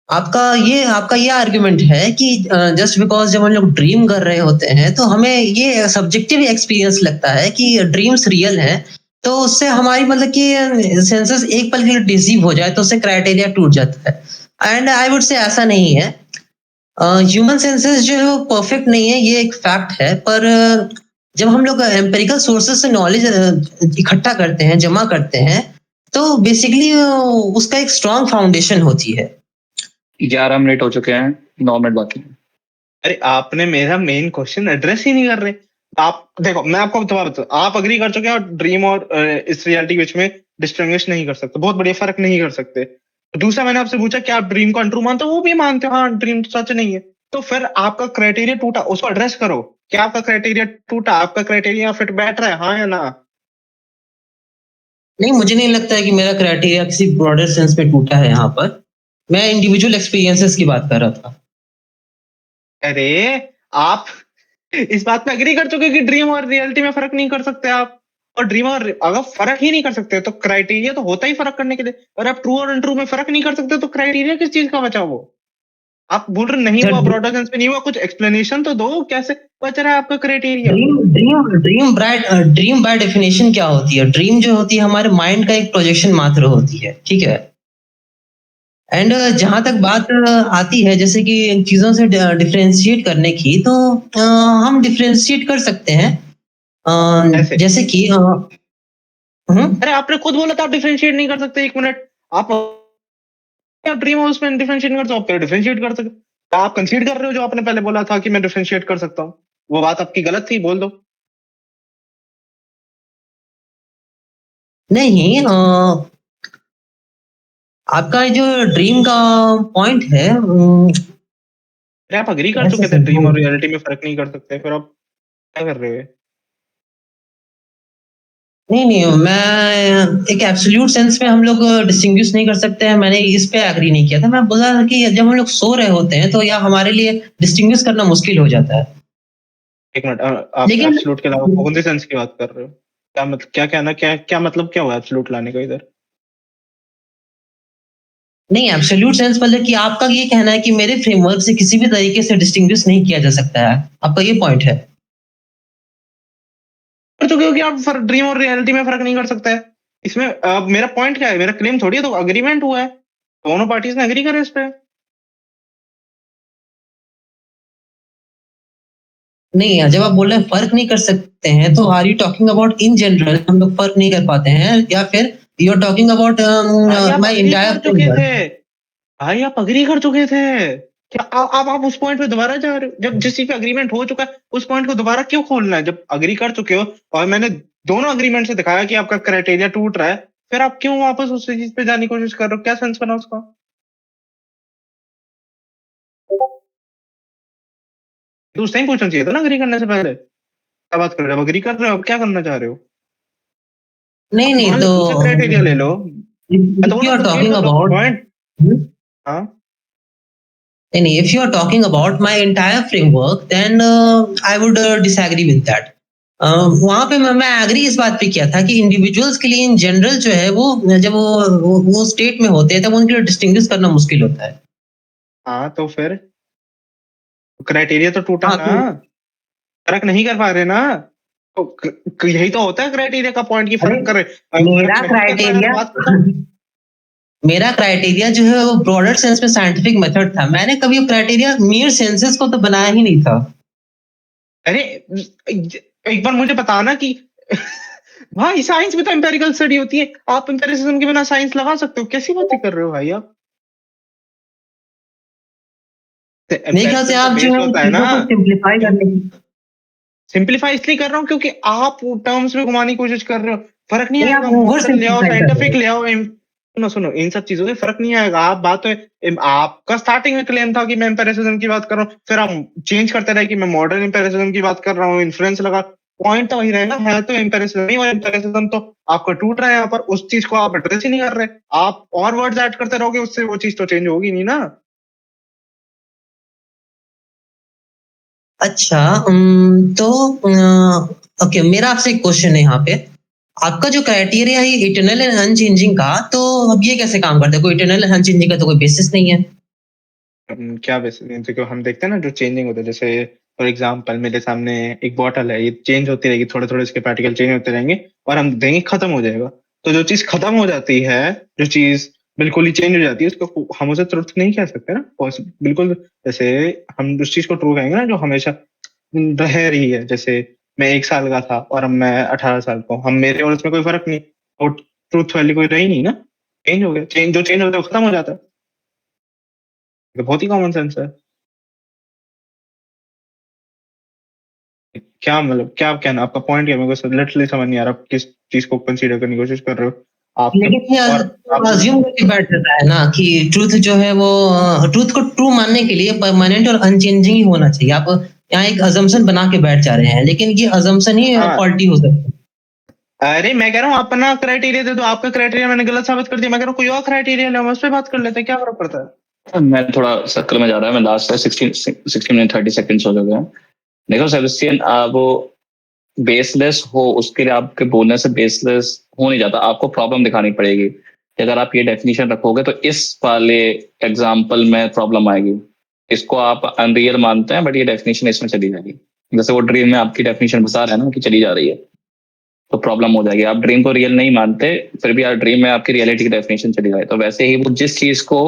आपका ये आर्गुमेंट है कि जस्ट बिकॉज जब हम लोग ड्रीम कर रहे होते हैं तो हमें ये सब्जेक्टिव एक्सपीरियंस लगता है कि ड्रीम्स रियल हैं, तो उससे हमारी मतलब कि सेंसेस एक पल के लिए डिसीव हो जाए तो उससे क्राइटेरिया टूट जाता है। एंड आई वुड से ऐसा नहीं है। ह्यूमन सेंसेस जो है वो परफेक्ट नहीं है, ये एक फैक्ट है, पर जब हम लोग एम्पेरिकल सोर्सेस से नॉलेज इकट्ठा करते हैं, जमा करते हैं, तो बेसिकली उसका एक स्ट्रॉन्ग फाउंडेशन होती है। 11 मिनट हो चुके हैं, 9 मिनट बाकी हैं। अरे आपने मेरा मेन क्वेश्चन एड्रेस ही नहीं कर रहे। आप देखो, मैं आपको जवाब बताऊं, आप अग्री कर चुके हैं ड्रीम और इस रियलिटी के बीच में डिस्टिंग्विश नहीं कर सकते, बहुत बढ़िया, फर्क नहीं कर सकते। दूसरा, मैंने आपसे पूछा कि आप ड्रीम को अनट्रू मानते हो, वो भी मानते हो, हाँ ड्रीम तो सच नहीं है, तो फिर आपका क्राइटेरिया टूटा, उसको एड्रेस करो। क्या आपका क्राइटेरिया टूटा? आपका क्राइटेरिया फिट बैठ रहा है, हाँ या ना? नहीं, मुझे नहीं लगता है कि मेरा क्राइटेरिया किसी ब्रॉडर सेंस में टूटा है यहाँ पर। मैं इंडिविजुअल एक्सपीरियंसेस की बात कर रहा था। अरे आप इस बात पे एग्री कर चुके कि ड्रीम और रियलिटी में फर्क नहीं कर सकते आप, और ड्रीम और अगर फर्क ही नहीं कर सकते तो क्राइटेरिया तो होता ही फर्क करने के लिए। और आप ट्रू और अनट्रू में फर्क नहीं कर सकते तो क्राइटेरिया किस चीज का बचा? वो आप बोल रहे नहीं हुआ, ब्रॉडर सेंस में नहीं हुआ, कुछ एक्सप्लेनेशन तो दो, कैसे बच रहा है आपका क्राइटेरिया? ड्रीम बाय डेफिनेशन क्या होती है? ड्रीम जो होती है हमारे माइंड का एक प्रोजेक्शन मात्र होती है, ठीक है? एंड जहां तक बात आती है जैसे कि इन चीजों से डिफरेंशिएट करने की, तो हम डिफरेंशिएट कर सकते हैं। जैसे कि अरे आपने खुद बोला था आप डिफरेंशिएट नहीं कर सकते। एक मिनट, आप ड्रीम और उसमें डिफरेंशिएट नहीं कर सकते, आप डिफरेंशिएट कर सकते। आप कंसीड कर रहे हो जो आपने पहले बोला था कि मैं डिफरेंशिएट कर सकता हूँ, वो बात आपकी गलत थी, बोल दो। नहीं, आपका जो ड्रीम का पॉइंट है, अरे आप अग्री कर चुके थे ड्रीम और रियलिटी में फर्क नहीं कर सकते, फिर आप क्या कर रहे हो? नहीं, मैं एक एब्सोल्यूट सेंस में हम लोग डिस्टिंग्विश नहीं कर सकते हैं, मैंने इस पे एग्री नहीं किया था। मैं बोला था कि जब हम लोग सो रहे होते हैं तो या हमारे लिए डिस्टिंग्विश करना मुश्किल हो जाता है। एक मिनट, आप लेकिन एब्सोल्यूट के अलावा कौन से सेंस की बात कर रहे हो? क्या मतलब, क्या कहना, क्या मतलब, क्या हुआ एब्सोल्यूट लाने का इधर? नहीं, एब्सोल्यूट सेंस मतलब कि आपका ये कहना है कि मेरे फ्रेमवर्क से किसी भी तरीके से डिस्टिंग्विश नहीं किया जा सकता है, आपका ये पॉइंट है। तो क्योंकि आप ड्रीम और रियलिटी में फर्क नहीं कर सकते हैं इसमें। मेरा पॉइंट क्या है, मेरा क्लेम थोड़ी है, तो अग्रीमेंट हुआ है, दोनों पार्टीज ने एग्री करे इस पे। नहीं, जब आप बोल रहे हैं फर्क नहीं कर सकते हैं तो are you talking about in general हम लोग फर्क नहीं कर पाते हैं, या फिर यू आर टॉकिंग अबाउट भाई आप माय अग्री एंटायर कर चुके थे, फ्रेमवर्क? भाई आप अग्री कर चुके थे। क्या आप उस पॉइंट पे दोबारा जा रहे हो? जब जिस चीज पे अग्रीमेंट हो चुका है उस पॉइंट को दोबारा क्यों खोलना है? जब अग्री कर चुके हो और मैंने दोनों अग्रीमेंट से दिखाया कि आपका क्राइटेरिया टूट रहा है, फिर आप क्यों वापस उस चीज पे जाने की कोशिश कर रहे हो? क्या सेंस बना उसका? तो उस टाइम पूछना चाहिए था ना अग्री करने से पहले। क्या बात कर रहे हो? अब अग्री कर रहे हो, अब क्या करना चाह रहे हो? नहीं, आप नहीं, मान लो तो दूसरा क्राइटेरिया ले लो। मैं तो if बोल you रहा are हूँ कंप्लीट talking कर लो about पॉइंट। हाँ, नहीं, if you are talking about my entire framework then I would disagree with that. वहां पे मैं एग्री इस बात पे किया था कि इंडिविजुअल्स के लिए इन जनरल जो है वो जब वो स्टेट में होते हैं तब उनके लिए डिस्टिंग्विश करना मुश्किल होता है। हाँ, तो फिर क्राइटेरिया तो टूटा हाँ, ना, तो फर्क नहीं कर पा रहे ना। तो यही तो होता है क्राइटेरिया का पॉइंट, की अरे फर्क करे, फर्क मेरा नहीं कर पा रहे तो क्राइटेरिया बात खत्म। मेरा क्राइटेरिया जो है वो ब्रॉडर सेंस में साइंटिफिक मेथड था, मैंने कभी क्राइटेरिया mere सेंसेस को तो बनाया ही नहीं था। अरे एक बार मुझे बताना कि भाई साइंस में तो एम्पेरिकल स्टडी होती है, आप एम्पेरिसिज्म के बिना साइंस लगा सकते हो? कैसी बातें कर रहे हो भाई आप? मेरे ख्याल से एम्पेरिसिज्म का आप जो बेस है होता है ना। चीजों को सिंप्लीफाई करने की सिंपलीफाई इसलिए कर रहा हूँ क्योंकि आप टर्म्स में घुमाने की कोशिश कर रहे हो। फर्क नहीं नहीं, आप आएगा, ओवर मॉडल ले आओ, सिंप्लीफाई कर रहे साइंटिफिक हो। ले आओ, सुनो सुनो, इन सब चीजों से फर्क नहीं आएगा। आप बात तो आपका स्टार्टिंग में क्लेम था कि मैं एम्पेरिसिज्म की बात कर रहा हूँ, फिर आप चेंज करते रहे कि मैं मॉडर्न एम्पेरिसिज्म की बात कर रहा हूँ, इन्फ्लुएंस लगा। पॉइंट तो वही रहेगा, है तो एम्पेरिसिज्म ही, और एम्पेरिसिज्म तो आपका टूट रहा है यहाँ पर। उस चीज को आप एड्रेस ही नहीं कर रहे, आप और वर्ड्स ऐड करते रहोगे, उससे वो चीज तो चेंज होगी नहीं ना। अच्छा, तो ओके, मेरा आपसे एक क्वेश्चन है यहाँ पे। आपका जो क्राइटेरिया है इटर्नल एंड अनचेंजिंग का, तो अब ये कैसे काम करता है? कोई इटर्नल एंड अनचेंजिंग का तो कोई बेसिस नहीं है। क्या बेसिस? देखो हम देखते हैं ना जो चेंजिंग होता है, जैसे फॉर एग्जांपल मेरे सामने एक बॉटल है, ये चेंज होती रहेगी, थोड़े थोड़े इसके पार्टिकल चेंज होते रहेंगे और हम देंगे खत्म हो जाएगा। तो जो चीज खत्म हो जाती है, जो चीज बिल्कुल ही चेंज हो जाती है, उसको हम उसे ट्रुथ नहीं कह सकते ना। बिल्कुल, जैसे हम उस चीज को ट्रू कहेंगे ना जो हमेशा रह रही है। जैसे मैं 1 साल का था और अब मैं 18 साल का हूँ, हम मेरे और उसमें कोई फर्क नहीं, और ट्रूथ वाली कोई रही नहीं ना। चेंज हो गया, जो चेंज होता है वो खत्म हो जाता है। तो बहुत ही कॉमन सेंस है। क्या मतलब, क्या कहना, आपका पॉइंट क्या? मेरे को लिटरली समझ नहीं आ रहा, आप किस चीज को कंसीडर करने की कोशिश कर रहे हो आपके। लेकिन ये और आप अज्यूम करके बैठ जाता है ना कि ट्रूथ जो है वो ट्रूथ को ट्रू मानने के लिए परमानेंट और अनचेंजिंग ही होना चाहिए। आप यहाँ एक अजम्पशन बना के बैठ जा रहे हैं, लेकिन ये अजम्पशन ही हाँ, फॉल्टी हो सकता है। अरे मैं कह रहा हूँ अपना क्राइटेरिया दे दो, आपका क्राइटेरिया मैंने गलत साबित कर दिया। मैं कह रहा हूँ कोई और क्राइटेरिया लो, हम उस पर बात कर लेते हैं, क्या फर्क पड़ता है? मैं थोड़ा सर्कल में जा रहा है, मैं लास्ट है 16 मिनट 30 सेकंड्स हो गए हैं। देखो सेबेस्टियन, वो बेसलेस हो उसके लिए आपके बोलने से बेसलेस हो नहीं जाता, आपको प्रॉब्लम दिखानी पड़ेगी कि अगर आप ये डेफिनेशन रखोगे तो इस वाले एग्जाम्पल में प्रॉब्लम आएगी। इसको आप अनरियल मानते हैं बट ये डेफिनेशन इसमें चली जाएगी। जैसे वो ड्रीम में आपकी डेफिनेशन बता रहा है ना कि चली जा रही है, तो प्रॉब्लम हो जाएगी। आप ड्रीम को रियल नहीं मानते, फिर भी आप ड्रीम में आपकी रियलिटी की डेफिनेशन चली जाए। तो वैसे ही वो जिस चीज को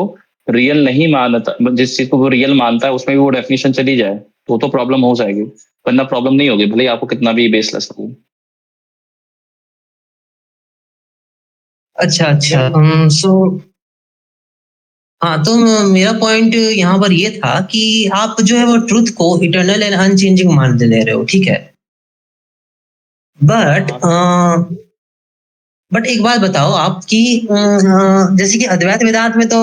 रियल नहीं मानता, जिस चीज को वो रियल मानता है उसमें भी वो डेफिनेशन चली जाए तो प्रॉब्लम हो जाएगी, वरना प्रॉब्लम नहीं होगी भले ही आपको कितना भी बेसलेस हो। अच्छा, अच्छा, सो हाँ, तो मेरा पॉइंट यहाँ पर ये था कि आप जो है वो ट्रूथ को इटर्नल एंड अनचेंजिंग मान ले रहे हो, ठीक है। बट बट एक बात बताओ आप कि जैसे कि अद्वैत वेदांत में तो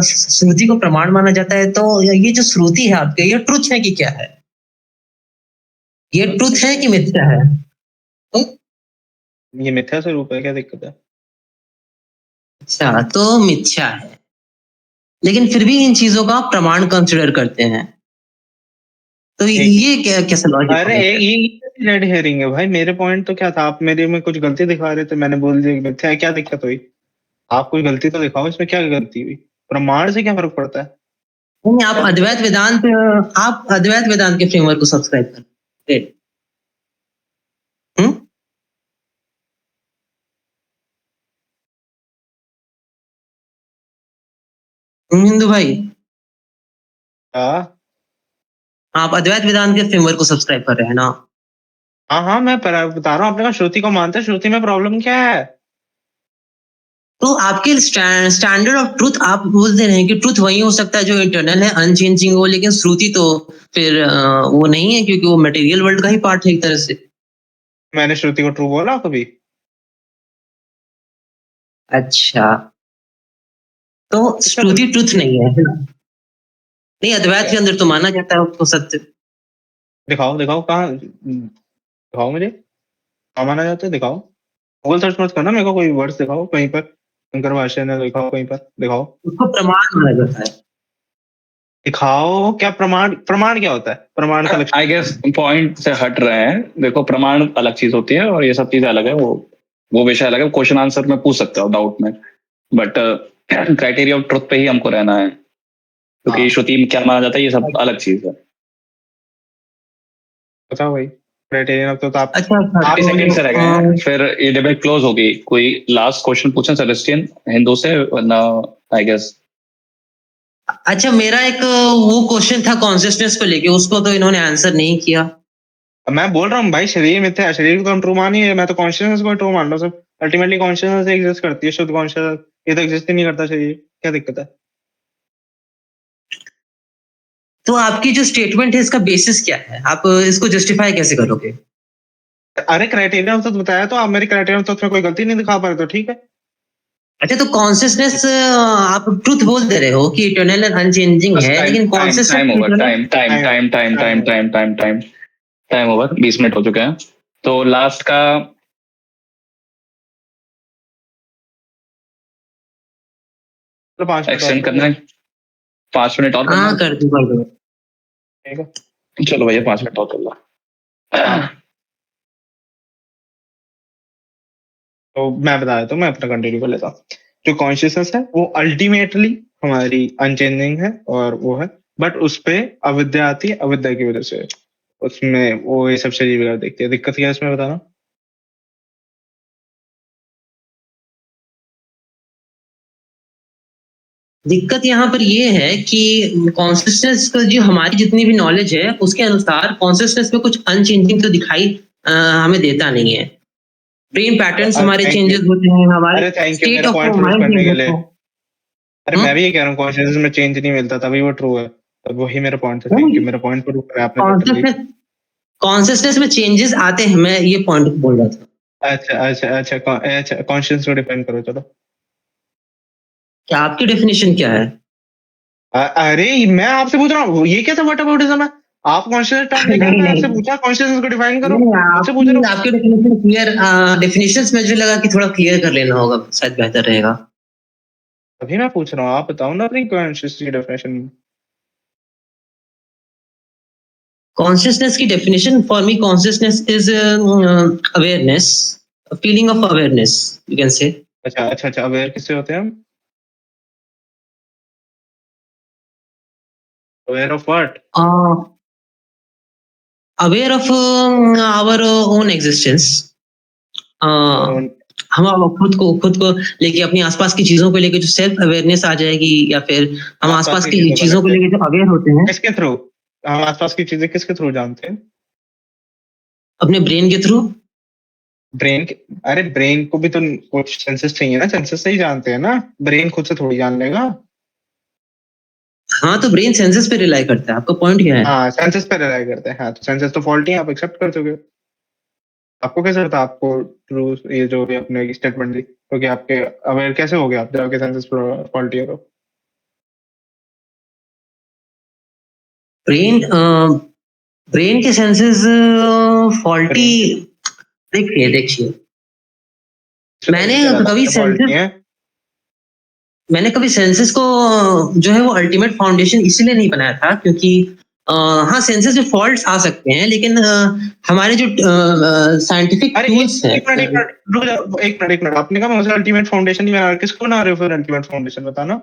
श्रुति को प्रमाण माना जाता है, तो ये जो श्रुति है आपके, ये ट्रुथ है कि क्या है? ये ट्रुथ है कि मिथ्या है? ये मिथ्या स्वरूप है, क्या दिक्कत है? अच्छा, तो मिथ्या है, लेकिन फिर भी इन चीजों का आप प्रमाण कंसिडर करते हैं, तो ये क्या कैसा लॉजिक अरे है? ये रेड हेयरिंग है भाई, मेरे पॉइंट तो क्या था, आप मेरे में कुछ गलती दिखा रहे थे, मैंने बोल दिया कि मिथ्या है, क्या दिक्कत हुई? आप कोई गलती तो दिखाओ, इसमें क्या गलती हुई? प्रमाण से क्या फर्क पड़ता है? नहीं, आप अद्वैत वेदांत के फ्रेमवर्क को सब्सक्राइब कर। हम्म हिंदू भाई, हाँ आप अद्वैत वेदांत के फ्रेमवर्क को सब्सक्राइब कर रहे हैं ना? हाँ हाँ, मैं बता रहा हूँ, आपने कहा श्रुति को मानते हैं, श्रुति में प्रॉब्लम क्या है? तो आपके स्टैंडर्ड ऑफ ट्रुथ आप बोल दे रहे हैं कि ट्रुथ वही हो सकता है जो इंटरनल है, अनचेंजिंग हो, लेकिन श्रुति तो फिर वो नहीं है, क्योंकि वो मटेरियल वर्ल्ड का ही पार्ट है एक तरह से। मैंने श्रुति को ट्रू बोला कभी? अच्छा, तो श्रुति ट्रुथ नहीं है ना? नहीं, अद्वैत के अंदर तो माना जाता है उसको सत्य। दिखाओ दिखाओ, कहाँ दिखाओ मुझे, कहाँ माना जाता है, दिखाओ। गूगल सर्च मत करना, मेरे को कोई वर्ड्स दिखाओ कहीं पर, शंकर भाष्य ने दिखाओ कहीं पर, दिखाओ। उसको प्रमाण माना जाता है। दिखाओ, क्या प्रमाण, प्रमाण क्या होता है? प्रमाण का लक्षण आई गेस पॉइंट से हट रहे हैं। देखो, प्रमाण अलग चीज होती है और ये सब चीजें अलग है। वो विषय अलग है, क्वेश्चन आंसर में पूछ सकते हो डाउट में, बट क्राइटेरिया ऑफ ट्रुथ पे ही हमको रहना है, क्योंकि हाँ। श्रुति में क्या माना जाता है ये सब अलग चीज है। बताओ भाई, क्राइटेरियन तो आप अच्छा, 30 सेकंड से रह गए हैं, फिर ये डिबेट क्लोज होगी। कोई लास्ट क्वेश्चन पूछें सेलेस्टियन हिंदू से, वरना आई गेस। अच्छा, मेरा एक वो क्वेश्चन था कॉन्सियसनेस को लेके, उसको तो इन्होंने आंसर नहीं किया। मैं बोल रहा हूँ भाई, शरीर मिथ्या है, शरीर को तो हम ट्रू मान ही है, मैं तो कॉन्शियसनेस को ट्रू मान रहा हूँ सब। अल्टीमेटली कॉन्शियसनेस एग्जिस्ट करती है, शुद्ध कॉन्शियस, ये तो एग्जिस्ट ही नहीं करता शरीर, क्या दिक्कत है? तो आपकी जो स्टेटमेंट है इसका बेसिस क्या है? आप इसको जस्टिफाई कैसे करोगे? अरे क्राइटेरिया तो बताया, तो आप मेरे क्राइटेरिया तो उसमें कोई गलती नहीं दिखा पा रहे, तो ठीक है। अच्छा, तो कॉन्सियसनेस आप ट्रुथ बोल दे रहे हो कि इटर्नल एंड अनचेंजिंग है, लेकिन time consciousness over, eternal. Time time time time time time time time time over, 20 minute हो चुके हैं। तो लास्ट का तो 5 मिनट एक्सटेंड करना है, 5 मिनट और करना हाँ, कर दो कर दो। ठीक है। है। चलो भैया, 5 मिनट और कर लो। तो मैं बता देता हूँ, मैं अपना कंटिन्यू कर लेता हूँ। जो कॉन्शियसनेस है वो अल्टीमेटली हमारी अनचेंजिंग है, और वो है, बट उस पे अविद्या आती है, अविद्या की वजह से उसमें वो ये सब शरीर वगैरह देखती है। दिक्कत क्या है इसमें बताना? दिक्कत यहाँ पर ये है कि कॉन्सियसनेस का जो हमारी जितनी भी नॉलेज है उसके अनुसार कॉन्सियसनेस में कुछ अनचेंजिंग तो दिखाई हमें देता नहीं है। ब्रेन पैटर्न्स हमारे थैंक यू, चेंजेस होते हैं, हमारे अरे थैंक यू स्टेट मेरा ऑफ पॉइंट प्रूव माइंड करने चेंज के लिए। होता है। अरे मैं भी ये कह रहा हूँ, कॉन्शियसनेस में चेंज नहीं मिलता, तभी वो ट्रू है, तब वही मेरा पॉइंट था। थैंक यू, मेरा पॉइंट प्रूव करा आपने टोटली। कॉन्सियसनेस कॉन्सियसनेस में चेंजेस आते हैं, मैं ये पॉइंट बोल रहा था। अच्छा अच्छा अच्छा, अच्छा कॉन्शियस को डिफाइन करो चलो। क्या आपकी डेफिनेशन क्या है? अरे मैं आपसे पूछ रहा हूँ, ये क्या था, व्हाट अबाउटिज्म है? आप कॉन्शियस टर्म लेकर नहीं मैं नहीं आपसे पूछा कॉन्शियसनेस को डिफाइन करो, नहीं, मुझसे पूछ रहे आपकी हो? आपकी डेफिनेशन क्लियर, डेफिनेशंस में जो लगा कि थोड़ा क्लियर कर लेना होगा, शायद बेहतर रहेगा। अभी मैं पूछ रहा हूँ, आप बताओ ना अपनी कॉन्शियस की डेफिनेशन। कॉन्शियसनेस की definition for me, consciousness is awareness, feeling of awareness, you can say. अच्छा अच्छा अच्छा, अवेयर किससे होते हैं हम? Aware of what? Aware of our own existence. हम खुद को लेके, अपनी आसपास की चीजों को लेके जो सेल्फ अवेयरनेस आ जाएगी, या फिर हम आसपास आसपास की की चीजों को चीजों को लेके लेके जो अवेयर होते हैं किसके थ्रू? हम आसपास की चीजें किसके थ्रू जानते हैं? अपने ब्रेन के थ्रू। ब्रेन के, अरे ब्रेन को भी तो कुछ सेंसेस चाहिए ना, सेंसेस से ही जानते हैं ना, ब्रेन खुद से थोड़ी जान लेगा। हाँ, तो ब्रेन सेंसेस पे रिलाई करता है, आपका पॉइंट क्या है? हाँ सेंसेस पे रिलाई करते हैं, हाँ तो सेंसेस तो फॉल्टी है, आप एक्सेप्ट कर चुके हो। आपको कैसे पता आपको ट्रू, ये जो भी अपने स्टेटमेंट दी, क्योंकि आपके अवेयर कैसे हो गए आप जब आपके सेंसेस फॉल्टी है तो? ब्रेन ब्रेन के सेंसेस फॉल्टी। देखिए देखिए, मैंने कभी सेंसस को जो है वो अल्टीमेट फाउंडेशन इसलिए नहीं बनाया था क्योंकि हाँ सेंसस में फॉल्ट्स आ सकते हैं लेकिन हमारे जो साइंटिफिक टूल्स हैं। एक मिनट आपने कहा मैं अल्टीमेट फाउंडेशन नहीं बना रहा, किसको बना रहे हो फिर अल्टीमेट फाउंडेशन बताना,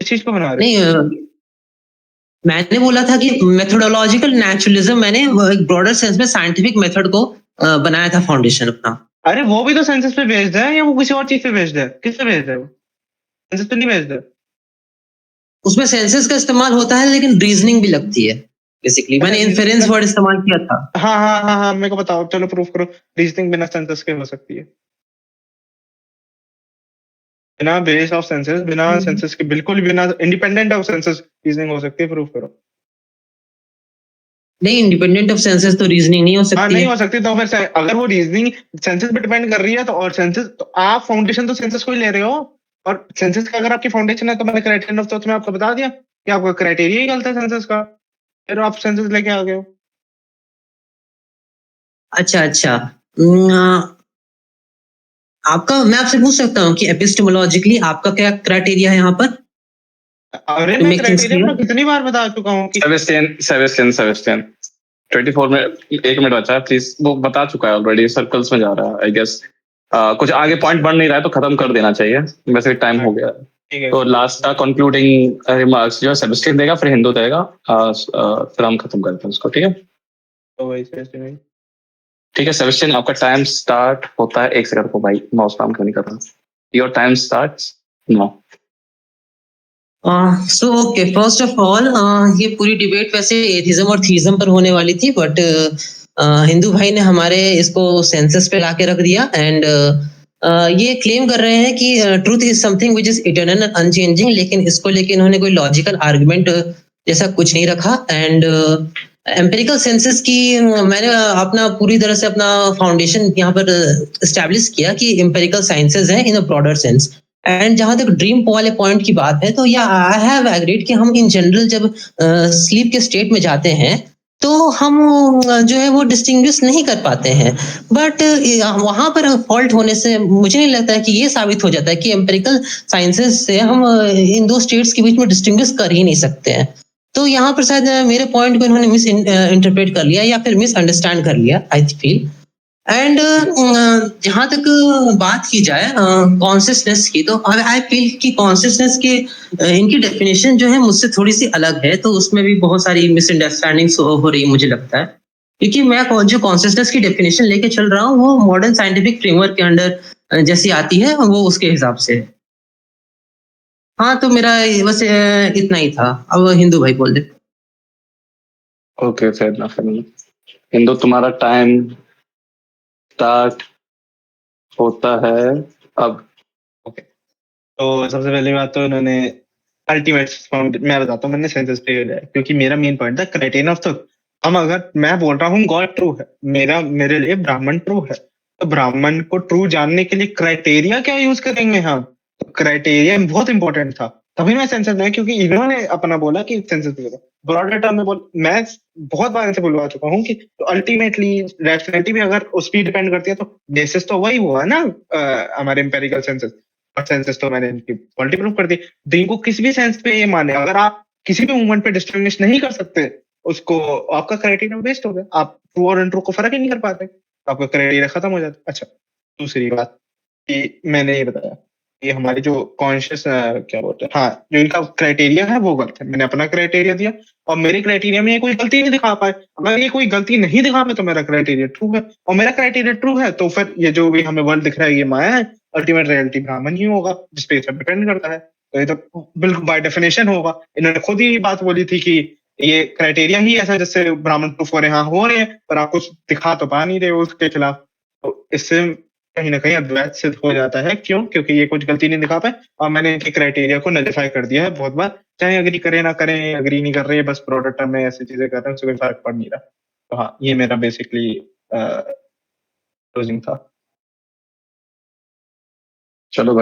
किस चीज को बना रहे हो? नहीं मैंने बोला था कि मेथोडोलॉजिकल नेचुरलिज्म मैंने एक ब्रॉडर सेंस में साइंटिफिक मेथड को बनाया था फाउंडेशन अपना। अरे वो भी तो सेंसस पे बेस्ड है या वो किसी और चीज पे बेस्ड है? किस पे बेस्ड है वो? सेंसस पे नहीं बेस्ड है। उसमें सेंसस का इस्तेमाल होता है लेकिन रीजनिंग भी लगती है बेसिकली। मैंने इन्फेरेंस वर्ड इस्तेमाल किया था। हाँ मेरे को बताओ, चलो प्रूफ करो रीजनिंग बिना सेंसस के हो सकती है, बिना बेस ऑफ सेंसस, बिना सेंसस के, बिल्कुल बिना इंडिपेंडेंट ऑफ सेंसस रीजनिंग हो सकती है, प्रूफ करो। नहीं इंडिपेंडेंट ऑफ सेंसस तो रीजनिंग नहीं हो सकती। हाँ नहीं हो सकती, तो फिर अगर वो रीजनिंग सेंसस पे डिपेंड कर रही है तो, और सेंसस तो आप फाउंडेशन तो सेंसस को ही ले रहे हो, और सेंसस का अगर आपकी फाउंडेशन है तो मैंने क्राइटेरियन ऑफ थॉट में आपको बता दिया कि आपका क्राइटेरिया ही गलत है सेंसस का, फिर आप सेंसस लेके आ गए हो। अच्छा आपका, मैं आपसे पूछ सकता हूँ कि एपिस्टेमोलॉजिकली आपका क्या क्राइटेरिया है यहाँ पर? अरे मैं क्राइटेरिया में कितनी बार बता चुका हूँ कि सेबेस्टियन 24 में 1 मिनट बचा है प्लीज, वो बता चुका है ऑलरेडी, सर्कल्स में जा रहा है आई गेस। कुछ आगे पॉइंट बढ़ नहीं रहा है तो खत्म कर देना चाहिए, वैसे टाइम हो गया है। तो लास्ट का कंक्लूडिंग रिमार्क्स जो है सेबेस्टियन देगा, फिर हिंदू देगा, फिर हम खत्म करते हैं उसको, ठीक है? तो वही ठीक है सेबेस्टियन, आपका टाइम स्टार्ट होता है 1 सेकंड को, भाई माउस काम क्यों नहीं कर रहा? Your time starts now. So okay, first of all ये पूरी डिबेट वैसे एथिज्म और थीज्म पर होने वाली थी, बट हिंदू भाई ने हमारे इसको सेंसस पे लाके रख दिया। एंड ये क्लेम कर रहे हैं कि truth is something which is eternal and unchanging, लेकिन इसको लेके इन्होंने कोई लॉजिकल आर्गुमेंट जैसा कुछ नहीं रखा। एंड एम्पिरिकल सेंसस की मैंने अपना पूरी तरह से अपना फाउंडेशन यहाँ पर एस्टैब्लिश किया कि एम्पिरिकल साइंसेज है इन अ ब्रॉडर सेंस। एंड जहां तक ड्रीम वाले पॉइंट की बात है तो या आई हैव एग्रीड कि हम इन जनरल जब स्लीप के स्टेट में जाते हैं तो हम जो है वो डिस्टिंग्विश नहीं कर पाते हैं। बट वहां पर फॉल्ट होने से मुझे नहीं लगता है कि ये साबित हो जाता है कि एम्पिरिकल साइंसेस से हम इन दो स्टेट्स के बीच में डिस्टिंग्विश कर ही नहीं सकते हैं। तो यहाँ पर शायद मेरे पॉइंट को इन्होंने मिस इंटरप्रेट कर लिया या फिर मिसअंडरस्टैंड कर लिया, आई फील। एंड जहां तक बात की जाए कॉन्शियसनेस की, तो आई फील कि कॉन्शियसनेस के इनकी डेफिनेशन जो है मुझसे थोड़ी सी अलग है, तो उसमें भी बहुत सारी मिसअंडरस्टैंडिंग्स हो रही मुझे लगता है। क्योंकि मैं जो कॉन्शियसनेस की डेफिनेशन लेके चल रहा हूँ वो मॉडर्न साइंटिफिक फ्रेमवर्क के अंडर जैसी आती है, वो उसके हिसाब से है। हाँ तो मेरा बस इतना ही था। अब हिंदू भाई बोल दे। ओके हिंदू, तुम्हारा टाइम स्टार्ट होता है अब। ओके, तो सबसे पहली बात तो इन्होंने अल्टीमेट मैं बताता हूँ मैंने सेंसस पे लिया क्योंकि मेरा मेन पॉइंट था क्राइटेरियन ऑफ ट्रुथ। हम अगर मैं बोल रहा हूँ गॉड ट्रू है, मेरे लिए ब्राह्मण ट्रू है, तो ब्राह्मण को ट्रू जानने के लिए क्राइटेरिया क्या यूज करेंगे हम? तो क्राइटेरिया बहुत इंपॉर्टेंट था, तभी मैं सेंसस में, क्योंकि इन्होंने अपना बोला कि सेंसस पे ब्रॉडर टर्म में बोल, मैं बहुत बार ऐसे बुलवा चुका हूँ कि तो अल्टीमेटली रैशनैलिटी भी अगर उस पर डिपेंड करती है तो बेसिस तो वही हुआ ना हमारे एम्पेरिकल सेंसस, और सेंसस तो मैंने इनकी क्वालिटी प्रूव कर दी। तो इनको किसी भी सेंस पे ये माने, अगर आप किसी भी मूवमेंट पे डिस्टिंग्विश नहीं कर सकते उसको, आपका क्राइटेरिया वेस्ट हो गया, आप ट्रू और अनट्रू को फर्क ही नहीं कर पाते, तो आपका क्राइटेरिया खत्म हो जाता। अच्छा, दूसरी बात कि मैंने ये बताया कि हमारी जो कॉन्शियस क्या बोलते हैं, हाँ जो इनका क्राइटेरिया है वो गलत है, मैंने अपना क्राइटेरिया दिया और मेरे क्राइटेरिया में ये कोई गलती नहीं दिखा पाए। अगर ये कोई गलती नहीं दिखा पाए तो मेरा क्राइटेरिया ट्रू है, और मेरा क्राइटेरिया ट्रू है तो फिर ये जो भी हमें वर्ल्ड दिख रहा है ये माया है, अल्टीमेट रियलिटी ब्राह्मण ही होगा जिसपे सब डिपेंड करता है, तो ये तो बिल्कुल बाय डेफिनेशन होगा। इन्होंने खुद ही बात बोली थी कि ये क्राइटेरिया ही ऐसा जिससे ब्राह्मण प्रूफ हो रहे हैं, हाँ हो रहे हैं, पर आप कुछ दिखा तो पा नहीं रहे हो उसके खिलाफ, तो इससे कहीं ना कहीं अद्वैत सिद्ध हो जाता है। क्यों? क्योंकि ये कुछ गलती नहीं दिखा पाए और मैंने इनके क्राइटेरिया को नलिफाई कर दिया है बहुत बार, चाहे अग्री करें ना करें, अग्री नहीं कर रहे, बस प्रोडक्ट में ऐसी चीजें कर रहे हैं, उससे कोई फर्क पड़ नहीं रहा। तो हाँ, ये मेरा बेसिकली क्लोजिंग था। चलो भाई।